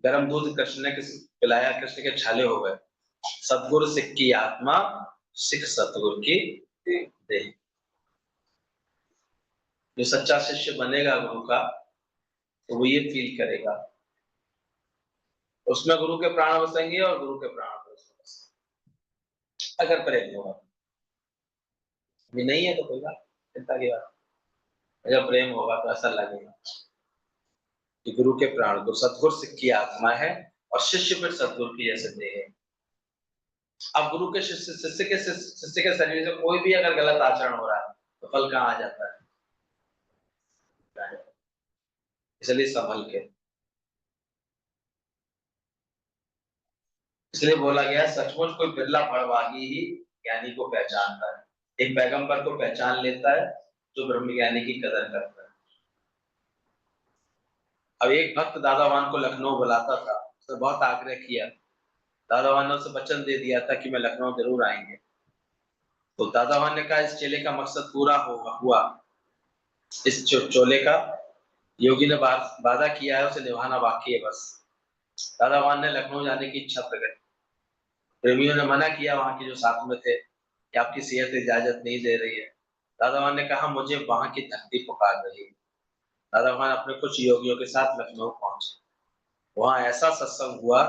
गर्म दूध कृष्ण ने किसी पिलाया, कृष्ण के छाले हो गए। सतगुरु सिख की आत्मा, सिख सतगुरु की देह। जो सच्चा शिष्य बनेगा गुरु का, तो वो ये फील करेगा, उसमें गुरु के प्राण बसेंगे और गुरु के प्राण उसमें बसेंगे, अगर प्रेम होगा। अभी नहीं है तो कोई बात, चिंता की बात। अगर प्रेम होगा तो ऐसा लगेगा कि गुरु के प्राण, तो सतगुरु सिख की आत्मा है और शिष्य फिर सतगुरु की जैसे देह है। अब गुरु के शिष्य के शरीर से कोई भी अगर गलत आचरण हो रहा है तो फल कहाँ आ जाता है? इसलिए संभल के, इसलिए बोला गया सचमुच कोई बिरला बड़भागी ही ज्ञानी को पहचानता है। एक पैगंबर को पहचान लेता है जो ब्रह्म ज्ञानी की कदर करता है। अब एक भक्त दादा वान को लखनऊ बुलाता था, उसने बहुत आग्रह किया, दादा वान ने उसे वचन दे दिया था कि मैं लखनऊ जरूर आएंगे। तो दादा वान ने कहा इस चेले का मकसद पूरा हुआ, इस चोले का योगी ने वादा किया है, उसे निभाना बाकी है बस। दादा वान ने लखनऊ जाने की इच्छा प्रकट, प्रेमियों ने मना किया, वहां के जो साथ में थे कि आपकी सेहत इजाजत नहीं दे रही है। दादा भगवान ने कहा मुझे वहां की धरती पुकार रही है। दादा भगवान अपने कुछ योगियों के साथ लखनऊ पहुंचे। वहां ऐसा सत्संग हुआ,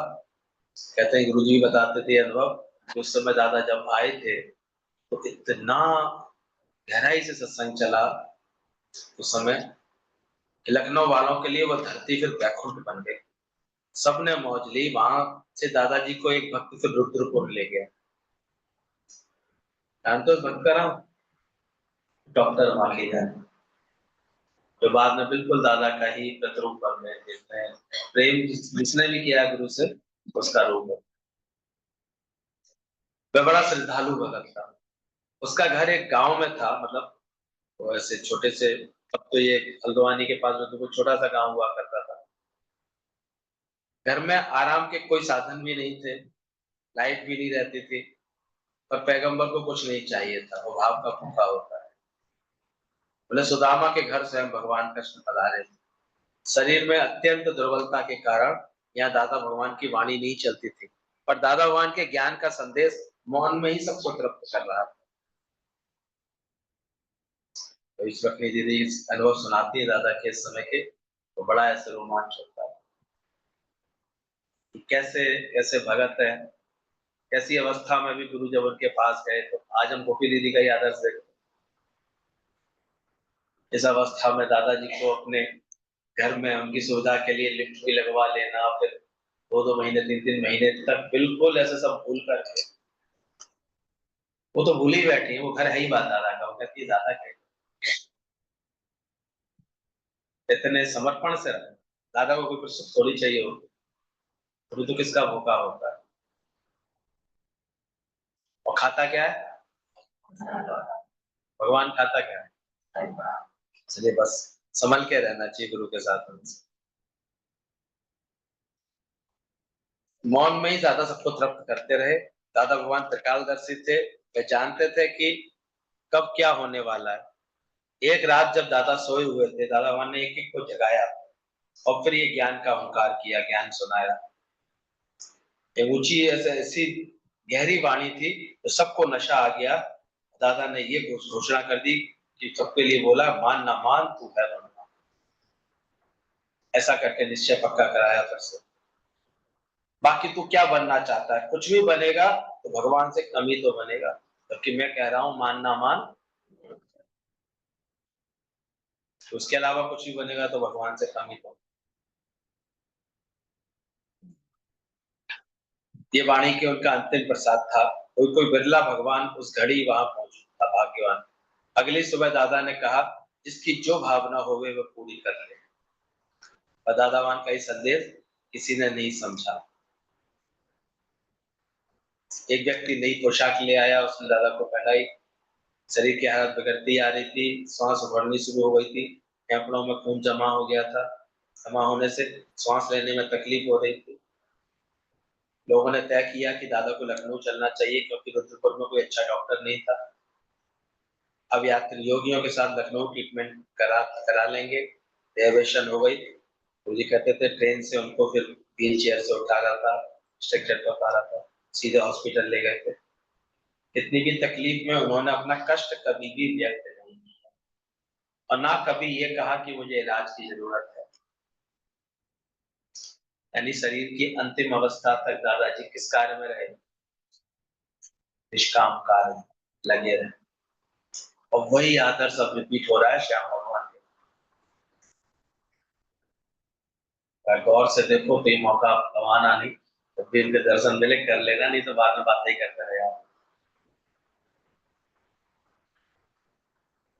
कहते हैं गुरुजी बताते थे अनुभव कि उस समय दादा जब आए थे तो इतना गहराई से सत्संग चला उस समय कि लखनऊ वालों के लिए वो धरती फिर बैकुंठ बन गई। सबने मौज ली। वहां से दादाजी को एक भक्त फिर रुद्रपुर ले गया। जानते हो उस भक्त का नाम? डॉक्टर माखीजन, जो बाद में बिल्कुल दादा का ही प्रतिरूप बन गए। जिसने प्रेम जिसने भी किया गुरु से उसका रूप है। वह बड़ा श्रद्धालु भगत था। उसका घर एक गांव में था, मतलब वो ऐसे छोटे से, अब तो ये हल्द्वानी के पास में तो कोई छोटा सा गांव हुआ करता था। घर में आराम के कोई साधन भी नहीं थे, लाइट भी नहीं रहती थी, पर पैगंबर को कुछ नहीं चाहिए था, वो भाव का भूखा होता है। बोले सुदामा के घर स्वयं भगवान कृष्ण पधारे थे। शरीर में अत्यंत दुर्बलता के कारण यहाँ दादा भगवान की वाणी नहीं चलती थी, पर दादा भगवान के ज्ञान का संदेश मौन में ही सबको तृप्त कर रहा था। तो इस वक्त दीदी इस अनुभव सुनाती है दादा के इस समय के, तो बड़ा ऐसे रोमांच होता है कि कैसे कैसे भगत है, कैसी अवस्था में भी गुरु जब उनके पास गए। तो आज हम गोपी दीदी का ही आदर्श देखते हैं। इस अवस्था में दादाजी को अपने घर में उनकी सुविधा के लिए लिफ्ट भी लगवा लेना, फिर 2-2 महीने 3-3 महीने तक बिल्कुल ऐसे सब भूल करके, वो तो भूल ही बैठी है, वो घर है ही बात दादा का। वो कहती है दादा के इतने समर्पण से रहे। दादा को कोई कुछ थोड़ी चाहिए हो, थोड़ी तो किसका भूखा होता है। और खाता क्या है? भगवान खाता क्या है? इसलिए बस संभल के रहना चाहिए गुरु के साथ। मौन में ही ज्यादा सबको तृप्त करते रहे। दादा भगवान त्रिकालदर्शी थे, वे जानते थे कि कब क्या होने वाला है। एक रात जब दादा सोए हुए थे, दादा भगवान ने एक एक को जगाया और फिर ये ज्ञान का हुंकार किया, ज्ञान सुनाया। एक ऊंची ऐसे ऐसी गहरी वाणी थी तो सबको नशा आ गया। दादा ने ये घोषणा कर दी कि सबके लिए बोला, मान ना मान तू है बनना। ऐसा करके निश्चय पक्का कराया फिर से। बाकी तू क्या बनना चाहता है, कुछ भी बनेगा तो भगवान से कम ही तो बनेगा, जबकि मैं कह रहा हूं मान ना मान, तो उसके अलावा कुछ भी बनेगा तो भगवान से कम ही तो। ये वाणी के उनका अंतिम प्रसाद था। कोई कोई बिरला भगवान उस घड़ी वहां पहुंचा था, भाग्यवान। अगली सुबह दादा ने कहा, जिसकी जो भावना होवे वह पूरी कर ले। और दादावान का ये संदेश किसी ने नहीं समझा। एक व्यक्ति नई पोशाक ले आया, उसने दादा को पहनाई। शरीर की हालत बिगड़ती आ रही थी, सांस उभरनी शुरू हो गई थी, फेफड़ों में खून जमा हो गया था। जमा होने से सांस लेने में तकलीफ हो रही थी। लोगों ने तय किया कि दादा को लखनऊ चलना चाहिए, क्योंकि रुद्रपुर में कोई अच्छा डॉक्टर नहीं था। अब यात्री योगियों के साथ लखनऊ ट्रीटमेंट करा करा लेंगे। डेविएशन हो गई। गुरुजी कहते थे ट्रेन से उनको फिर व्हील चेयर से उठा रहा था, स्ट्रेचर पे उतारा था, सीधे हॉस्पिटल ले गए थे। इतनी भी तकलीफ में उन्होंने अपना कष्ट कभी भी व्यक्त नहीं किया और ना कभी ये कहा कि मुझे इलाज की जरूरत है। यानी शरीर की अंतिम अवस्था तक दादाजी किस कार्य में रहे? निष्काम कार्य लगे रहे। और वही आदर्श अब रिपीट हो रहा है श्याम भगवान के। गौर से देखो तो ये मौका गंवाना नहीं, तो फिर इनके दर्शन मिले कर लेना, नहीं तो बाद में बातें ही करते रहे आप।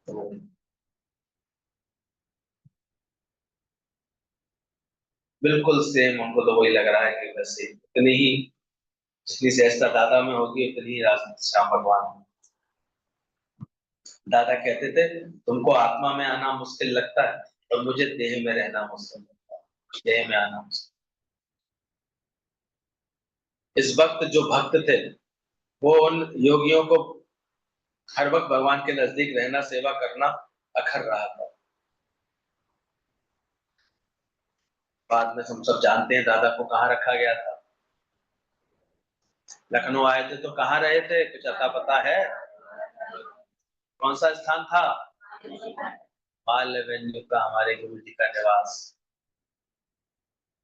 तो बिल्कुल सेम हमको तो वही लग रहा है कि वैसे इतनी ही, जितनी सहजता दादा में होगी उतनी ही श्याम भगवान में। दादा कहते थे तुमको आत्मा में आना मुश्किल लगता है और मुझे देह में रहना मुश्किल लगता है, देह में आना मुश्किल। इस वक्त जो भक्त थे वो उन योगियों को हर वक्त भगवान के नजदीक रहना, सेवा करना अखर रहा था। बाद में हम सब जानते हैं दादा को कहाँ रखा गया था। लखनऊ आए थे तो कहाँ रहे थे, कुछ अता पता है? कौन सा स्थान था? मालवेन्यू का हमारे गुरु जी का निवास।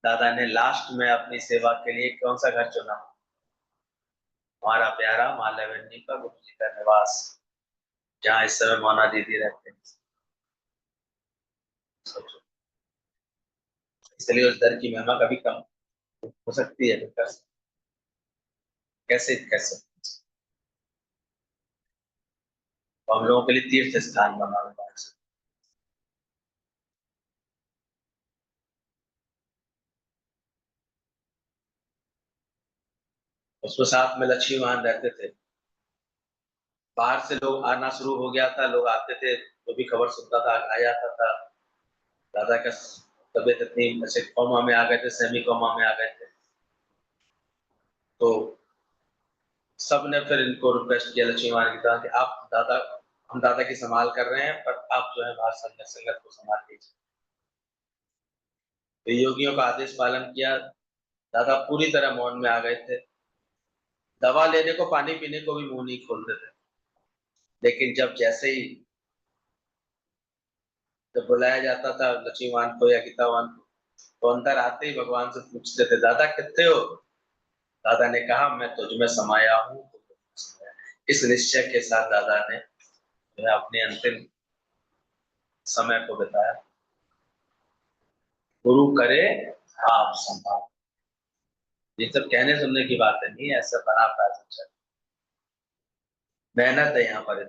दादा ने लास्ट में अपनी सेवा के लिए कौन सा घर चुना? हमारा प्यारा मालवेन्यू का गुरु जी का निवास, जहाँ इस समय मोना दीदी रहते हैं। सोचो, इसलिए उस दर की महिमा कभी कम हो सकती है? कैसे कैसे तो हम लोगों के लिए तीर्थ स्थान बना हुआ है। उसमें साथ में लक्ष्मी मान रहते थे। बाहर से लोग आना शुरू हो गया था, लोग आते थे तो भी खबर सुनता था, आ जाता था। दादा का तबीयत इतनी ऐसे कोमा में आ गए थे, सेमी कोमा में आ गए थे, तो सब ने फिर इनको रिक्वेस्ट किया लक्ष्मी मान की तरह कि आप दादा, हम दादा की संभाल कर रहे हैं, पर आप जो है बाहर संगत संगत को संभाल लीजिए। तो योगियों का आदेश पालन किया। दादा पूरी तरह मौन में आ गए थे। दवा लेने को, पानी पीने को भी मुंह नहीं खोलते थे। लेकिन जब जैसे ही जब बुलाया जाता था लक्ष्मीवान को या गीतावान को, तो अंदर आते ही भगवान से पूछते थे, दादा कितने हो? दादा ने कहा, मैं तुझ में समाया हूँ। इस निश्चय के साथ दादा ने अपने अंतिम समय को बिताया। गुरु करे आप संभाल। ये सब कहने सुनने की बात नहीं है, ऐसा बना पाया। मेहनत है यहाँ पर।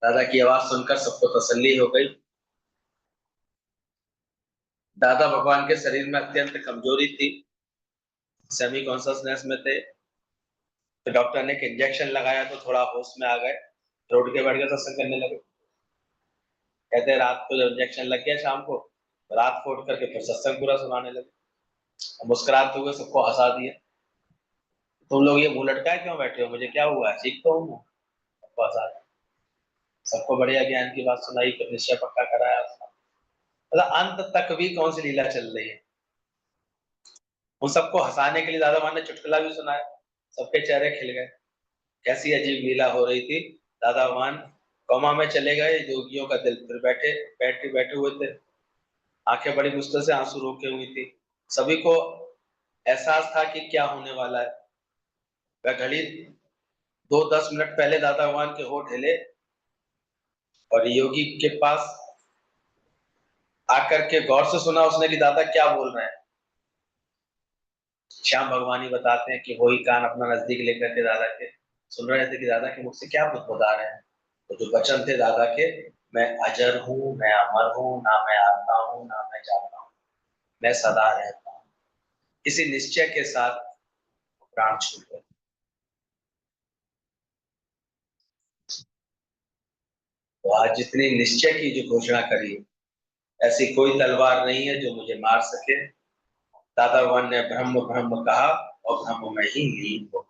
दादा की आवाज सुनकर सबको तसल्ली हो गई। दादा भगवान के शरीर में अत्यंत कमजोरी थी, सेमी कॉन्सियसनेस में थे। तो डॉक्टर ने एक इंजेक्शन लगाया तो थोड़ा होश में आ गए, रोड के बैठ के सत्संग करने लगे। कहते हैं रात को जब इंजेक्शन लग गया शाम को, रात को उठ करके फिर सत्संग पूरा सुनाने लगे। मुस्कुराते हुए सबको हंसा दिया। तुम लोग ये मुंह लटकाए क्यों बैठे हो? मुझे क्या हुआ है? ठीक तो हूँ। सबको हंसा दिया। सबको बढ़िया ज्ञान की बात सुनाई, फिर निश्चय पक्का कराया। मतलब अंत तक भी कौन सी लीला चल रही है। उन सबको हंसाने के लिए दादा मान ने चुटकुला भी सुनाया, सबके चेहरे खिल गए। कैसी अजीब लीला हो रही थी। दादा भगवान कोमा में चले गए, योगियों का दिल फिर बैठे हुए थे। आंखें बड़ी मुश्किल से आंसू रोके हुई थी। सभी को एहसास था कि क्या होने वाला है। वह घड़ी 2-10 मिनट पहले दादा भगवान के होठ हिले और योगी के पास आकर के गौर से सुना उसने कि दादा क्या बोल रहे हैं। श्याम भगवान ही बताते हैं कि वही कान अपना नजदीक लेकर के दादा के सुन रहे थे कि दादा के मुख से क्या बुदबुदा रहे हैं। तो जो वचन थे दादा के, मैं अजर हूँ, मैं अमर हूँ, ना मैं आता हूँ ना मैं जाता हूँ, मैं सदा रहता हूँ। इसी निश्चय के साथ प्राण छूट गए। तो आज जितनी निश्चय की जो घोषणा करी, ऐसी कोई तलवार नहीं है जो मुझे मार सके। दादा भगवान ने ब्रह्म ब्रह्म कहा और ब्रह्म में ही लीन हो।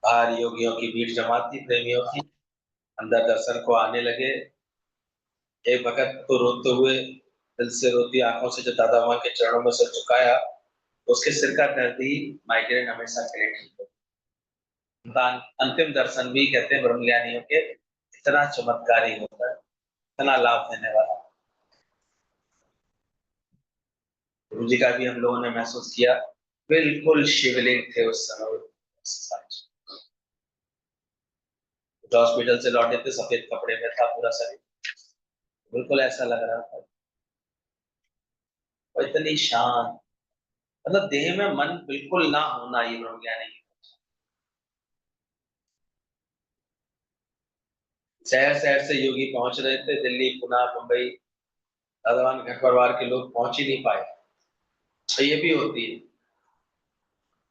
बाहर योगियों की भीड़ जमात थी, प्रेमियों की। अंदर दर्शन को आने लगे। एक भगत तो रोते हुए, दिल से रोती आंखों से जब दादा भगवान के चरणों में सिर झुकाया, तो उसके सिर का दर्द ही माइग्रेन हमेशा के लिए ठीक हो। अंतिम दर्शन भी कहते हैं ब्रह्मज्ञानियों के इतना चमत्कारी होता है, इतना लाभ देने वाला। गुरु जी का भी हम लोगों ने महसूस किया। बिल्कुल शिवलिंग थे उस समय। हॉस्पिटल से लौटे थे, सफेद कपड़े में था पूरा शरीर, बिल्कुल ऐसा लग रहा था। और इतनी शांत, मतलब देह में मन बिल्कुल ना होना, ये ब्रह्मज्ञानी। शहर शहर से योगी पहुंच रहे थे, दिल्ली, पुणे, मुंबई। दादावान घर परिवार के लोग पहुंच ही नहीं पाए। तो ये भी होती है।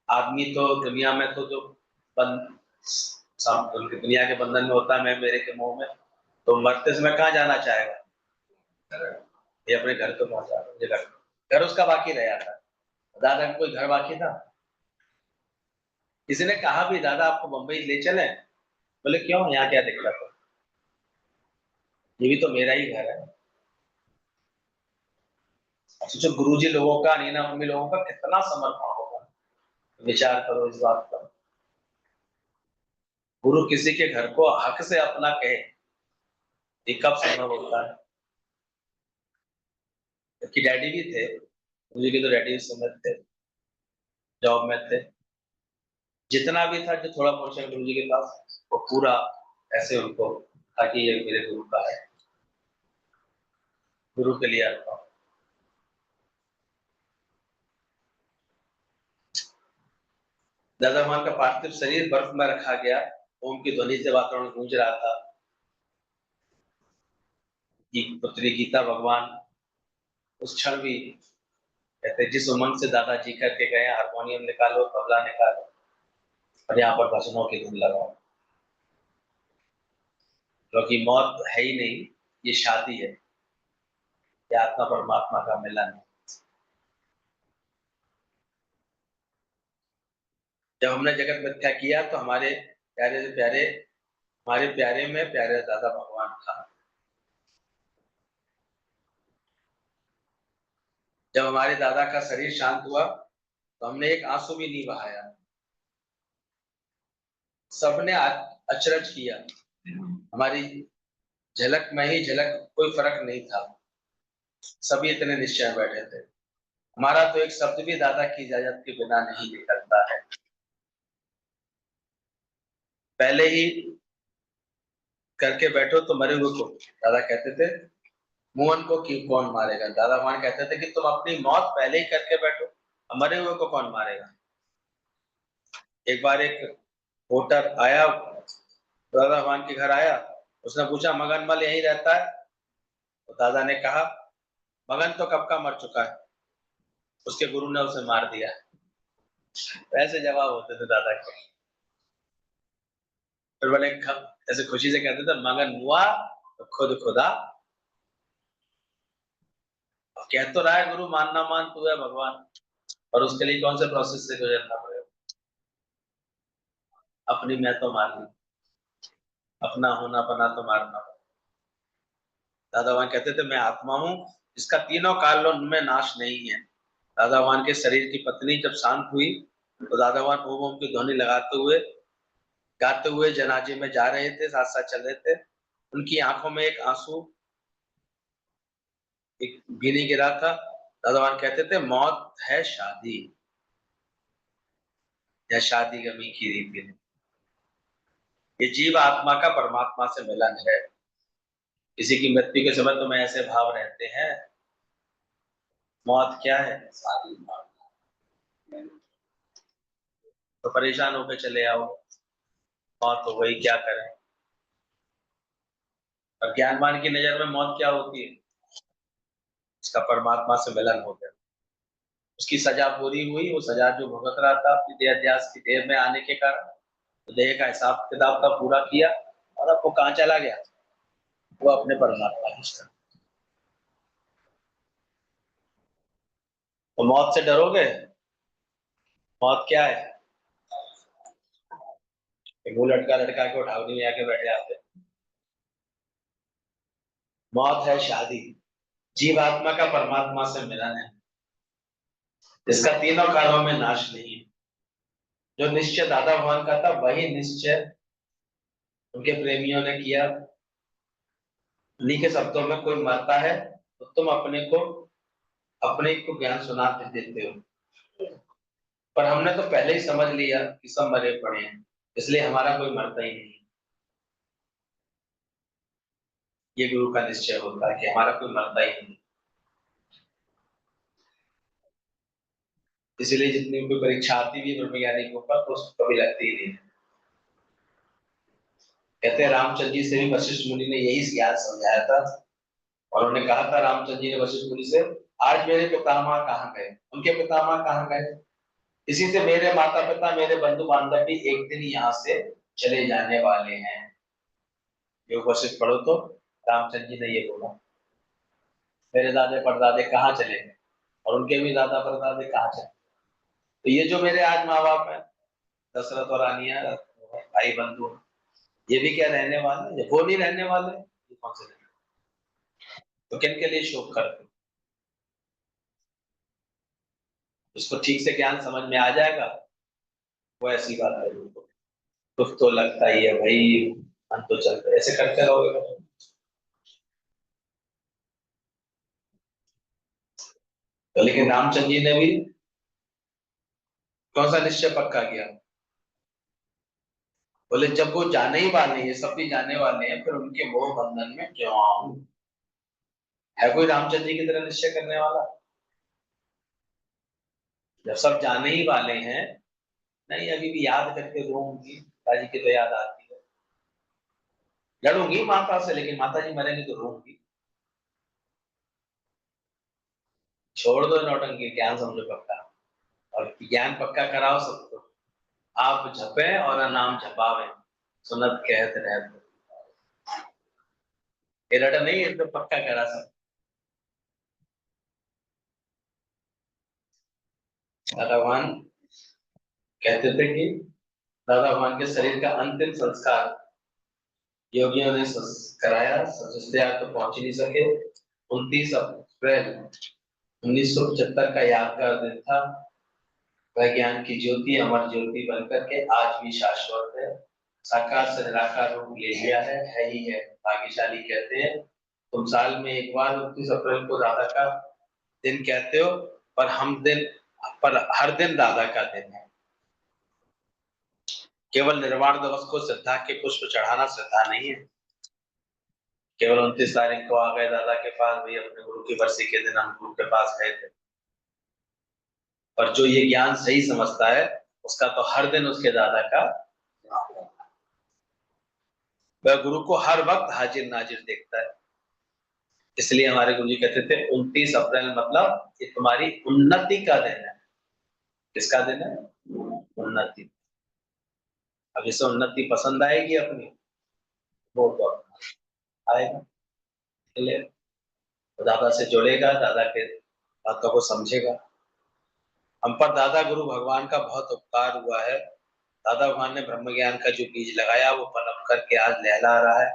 आदमी तो दुनिया में तो जो बंद दुनिया के बंधन में होता है, मैं मेरे के मुंह में, तो मरते समय कहाँ जाना चाहेगा? ये अपने घर तो पहुंचा, मुझे घर उसका बाकी रह जाता है। दादा का कोई घर बाकी था? किसी ने कहा भी दादा आपको मुंबई ले चले? बोले क्यों, यहाँ क्या दिक्कत है? ये भी तो मेरा ही घर है। सोचो गुरुजी लोगों का, नीना मम्मी लोगों का कितना समर्पण होगा। विचार करो इस बात पर। गुरु किसी के घर को हक से अपना कहे, ये कब संभव होता है? क्योंकि डैडी भी थे, गुरु जी के तो डैडी उस समय थे, जॉब में थे। जितना भी था, जो थोड़ा पोर्शन गुरु जी के पास, वो पूरा ऐसे उनको था कि ये मेरे गुरु का है, गुरु के लिए आता हूँ। दादा भगवान का पार्थिव शरीर बर्फ में रखा गया, ओम की ध्वनि से वातावरण गूंज रहा था कि पुत्री गीता भगवान उस क्षण भी कहते, जिस उमंग से दादा जी करके गए, हारमोनियम निकालो, तबला निकालो और यहाँ पर भजनों की धुन लगाओ, क्योंकि मौत है ही नहीं, ये शादी है, ये आत्मा परमात्मा का मिलन है। जब हमने जगत मिथ्या किया तो हमारे प्यारे से प्यारे, हमारे प्यारे में प्यारे दादा भगवान था। जब हमारे दादा का शरीर शांत हुआ तो हमने एक आंसू भी नहीं बहाया, सबने अचरज किया, हमारी झलक में ही झलक, कोई फर्क नहीं था, सभी इतने निश्चय बैठे थे। हमारा तो एक शब्द भी दादा की इजाजत के बिना नहीं निकलता है। पहले ही करके बैठो तो मरे हुए को, दादा कहते थे, मुअन को क्यों कौन मारेगा। दादा भगवान कहते थे कि तुम अपनी मौत पहले ही करके बैठो, अब मरे हुए को कौन मारेगा। एक बार एक वोटर आया, दादा भगवान के घर आया, उसने पूछा मगन मल यहीं रहता है? तो दादा ने कहा मगन तो कब का मर चुका है, उसके गुरु ने उसे मार दिया। ऐसे जवाब होते थे दादा के। फिर बोले ऐसे खुशी से कहते थे मगन हुआ तो खुद खुदा, कह तो रहा है गुरु मानना मान, तू है भगवान, और उसके लिए कौन से प्रोसेस से गुजरना पड़ेगा। अपनी मैं तो मान ली, अपना होना बना तो मारना। दादा भगवान कहते थे मैं आत्मा हूँ, इसका तीनों कालों में नाश नहीं है। दादा भगवान के शरीर की पत्नी जब शांत हुई तो दादा भगवान ओम ओम की ध्वनि लगाते हुए, गाते हुए जनाजे में जा रहे थे, साथ साथ चल रहे थे। उनकी आंखों में एक आंसू एक भी नहीं गिरा था। दादा भगवान कहते थे मौत है शादी, या शादी गमी की रीति नहीं। ये जीव आत्मा का परमात्मा से मिलन है। किसी की मृत्यु के समय तो में ऐसे भाव रहते हैं, मौत क्या है, शादी मौत। तो परेशान होकर चले आओ, मौत हो गई क्या करें। और ज्ञानवान की नजर में मौत क्या होती है, उसका परमात्मा से मिलन हो गया, उसकी सजा पूरी हुई, वो सजा जो भुगत रहा था अपनी देह अध्यास की देह में आने के कारण, तो देह का हिसाब किताब का पूरा किया, और अब वो कहाँ चला गया, वो अपने परमात्मा की शरण। तो मौत से डरोगे? मौत क्या है, वो लटका लटका के उठावनी में आके बैठे आते। मौत है शादी, जीवात्मा का परमात्मा से मिलन है, इसका तीनों कालों में नाश नहीं है। जो निश्चय दादा भगवान का था वही निश्चय उनके प्रेमियों ने किया। उन्हीं के शब्दों में कोई मरता है तो तुम अपने को ज्ञान सुना देते हो, पर हमने तो पहले ही समझ लिया कि सब मरे पड़े हैं, इसलिए हमारा कोई मरता ही नहीं। ये गुरु का निश्चय होता है कि हमारा कोई मरता ही नहीं। इसीलिए जितनी भी परीक्षा आती भी ब्रह्मज्ञानी के ऊपर तो उसको कभी लगती ही नहीं। कहते हैं रामचंद्र जी से भी वशिष्ठ मुनि ने यही ज्ञान समझाया था, और उन्होंने कहा था रामचंद्र जी ने वशिष्ठ मुनि से, आज मेरे पितामह कहाँ गए, उनके पितामह कहाँ गए, इसी से मेरे माता पिता मेरे बंधु बांधव भी एक दिन यहाँ से चले जाने वाले हैं। योग वशिष्ठ पढ़ो तो रामचंद्र जी ने ये बोला, मेरे दादे परदादे कहाँ चले गए, और उनके भी दादा परदादे कहाँ चले। तो ये जो मेरे आज माँ बाप है, दशरथ और रानिया, भाई बंधु, ये भी क्या रहने वाले, वो नहीं रहने वाले, ये कौन से रहने, तो किन के लिए शोक करते। उसको ठीक से ज्ञान समझ में आ जाएगा, वो ऐसी बात है। दुख तो लगता ही है भाई, मन तो चलता, ऐसे करते रहोगे तो। लेकिन रामचंद्र जी ने भी कौन सा निश्चय पक्का किया? बोले जब वो जाने ही वाले हैं, सब भी जाने वाले हैं, फिर उनके मोह बंधन में क्यों आऊं? है कोई रामचंद्र जी की तरह निश्चय करने वाला? जब सब जाने ही वाले हैं, नहीं अभी भी याद करके रोऊंगी, पिताजी की तो याद आती है, लड़ूंगी माता से, लेकिन माता जी मरेंगे तो रोऊंगी। छोड़ दो नौटंकी, ज्ञान समझो पक्का, और ज्ञान पक्का कराओ सबको। आप झपे और नाम झपावे, सुनत कहत रहत, ये रटा नहीं, ये तो पक्का करा सब। दादा भगवान कहते थे कि दादा भगवान के शरीर का अंतिम संस्कार योगियों ने कराया, सदस्या तो पहुंच ही नहीं सके। 29 अप्रैल 1975 का यादगार दिन था। वह ज्ञान की ज्योति अमर ज्योति बनकर के आज भी शाश्वत है, साकार से निराकार रूप ले लिया है ही है। भाग्यशाली कहते हैं तुम साल में एक बार 29 अप्रैल को दादा का दिन कहते हो, पर हम दिन, पर हर दिन दादा का दिन है। केवल निर्वाण दिवस को श्रद्धा के पुष्प चढ़ाना श्रद्धा नहीं है। केवल 29 तारीख को आ गए दादा के पास, भी अपने गुरु की बरसी के दिन हम गुरु के पास गए थे। पर जो ये ज्ञान सही समझता है, उसका तो हर दिन उसके दादा का, वह गुरु को हर वक्त हाजिर नाजिर देखता है। इसलिए हमारे गुरु जी कहते थे 29 अप्रैल मतलब ये तुम्हारी उन्नति का दिन है। किसका दिन है? उन्नति। अब इसे उन्नति पसंद आएगी अपनी, वो तो आएगा। इसलिए दादा से जुड़ेगा, दादा के बातों को समझेगा। हम पर दादा गुरु भगवान का बहुत उपकार हुआ है। दादा भगवान ने ब्रह्म ज्ञान का जो बीज लगाया वो पनप करके आज लहला रहा है,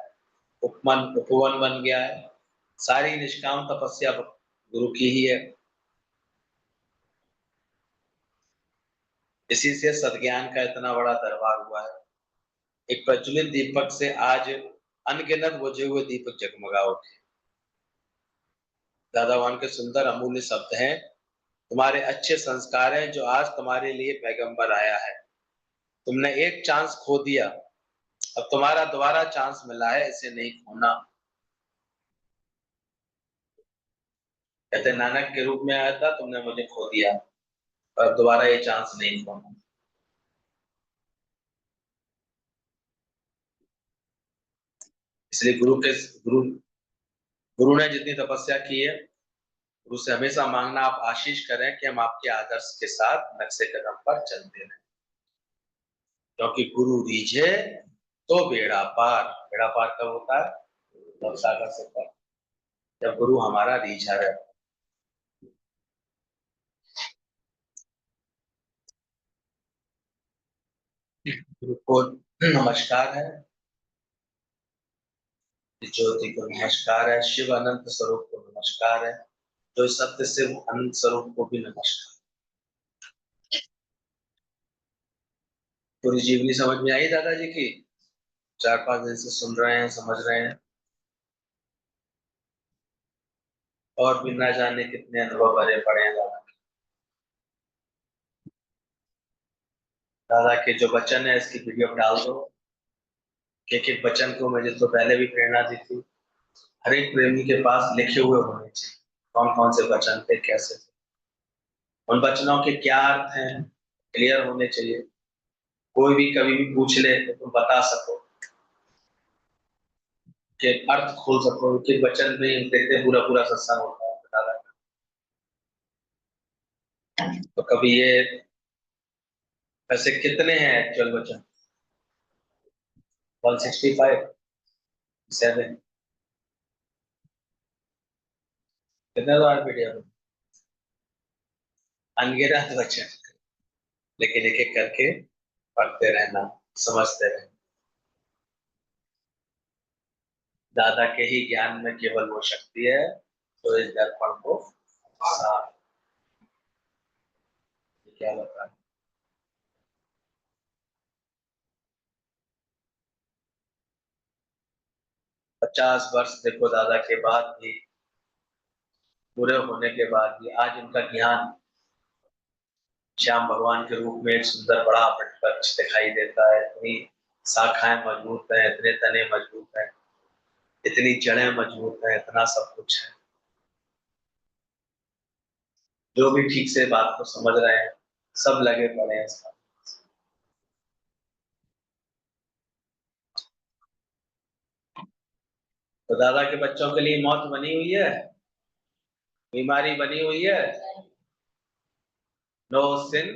उपमन उपवन बन गया है। सारी निष्काम तपस्या गुरु की ही है। इसी से सद्ज्ञान का इतना बड़ा दरबार हुआ है। एक प्रज्वलित दीपक से आज अनगिनत बुझे हुए दीपक जगमगा उठे। दादा भगवान के सुंदर अमूल्य शब्द हैं, तुम्हारे अच्छे संस्कार हैं जो आज तुम्हारे लिए पैगंबर आया है। तुमने एक चांस खो दिया, अब तुम्हारा दोबारा चांस मिला है, इसे नहीं खोना। कहते नानक के रूप में आया था, तुमने मुझे खो दिया, पर दोबारा ये चांस नहीं खोना। इसलिए गुरु गुरु ने जितनी तपस्या की है, गुरु से हमेशा मांगना आप आशीष करें कि हम आपके आदर्श के साथ नक्शे कदम पर चलते रहें। क्योंकि गुरु रीझे तो बेड़ा पार। बेड़ा पार कब होता है? तब सागर से पार, जब गुरु हमारा रीझा रहता है। गुरु को नमस्कार है, ज्योति को नमस्कार है, शिव अनंत स्वरूप को नमस्कार है, जो सत्य से वो अनंत स्वरूप को भी नमस्कार। पूरी जीवनी समझ में आई दादाजी की? 4-5 दिन से सुन रहे हैं, समझ रहे हैं, और भी ना जाने कितने अनुभव भरे पड़े हैं दादा। दादा के जो वचन है इसकी वीडियो डाल दो। एक एक वचन को मुझे तो पहले भी प्रेरणा दी थी, हर एक प्रेमी के पास लिखे हुए होने चाहिए कौन कौन से वचन थे, कैसे थे, उन वचनों के क्या अर्थ हैं, क्लियर होने चाहिए। कोई भी कभी भी पूछ ले तो तुम बता सको, कि अर्थ खोल सको कि वचन में देखते पूरा पूरा सत्संग होता है दादा का। तो कभी ये, वैसे कितने हैं एक्चुअल वचन? 165, 7, कितने बार पीडीएफ? अनगिनत वचन, लेकिन एक एक करके पढ़ते रहना, समझते रहना। दादा के ही ज्ञान में केवल वो शक्ति है, तो इस दर्पण को साफ, क्या बता 50 वर्ष देखो दादा के बाद भी, पूरे होने के बाद भी आज उनका ज्ञान श्याम भगवान के रूप में एक सुंदर बड़ा वृक्ष दिखाई देता है। इतनी शाखाएं मजबूत है, इतने तने मजबूत है, इतनी जड़ें मजबूत है, इतना सब कुछ है। जो भी ठीक से बात को समझ रहे हैं सब लगे पड़े हैं इसका। तो दादा के बच्चों के लिए मौत बनी हुई है, बीमारी बनी हुई है। नो सिन,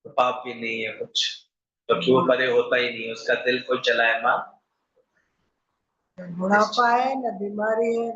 तो पाप भी नहीं है कुछ, तो क्यों परे होता ही नहीं, उसका दिल कोई चलाए माँ। बुढ़ापा है, न बीमारी है,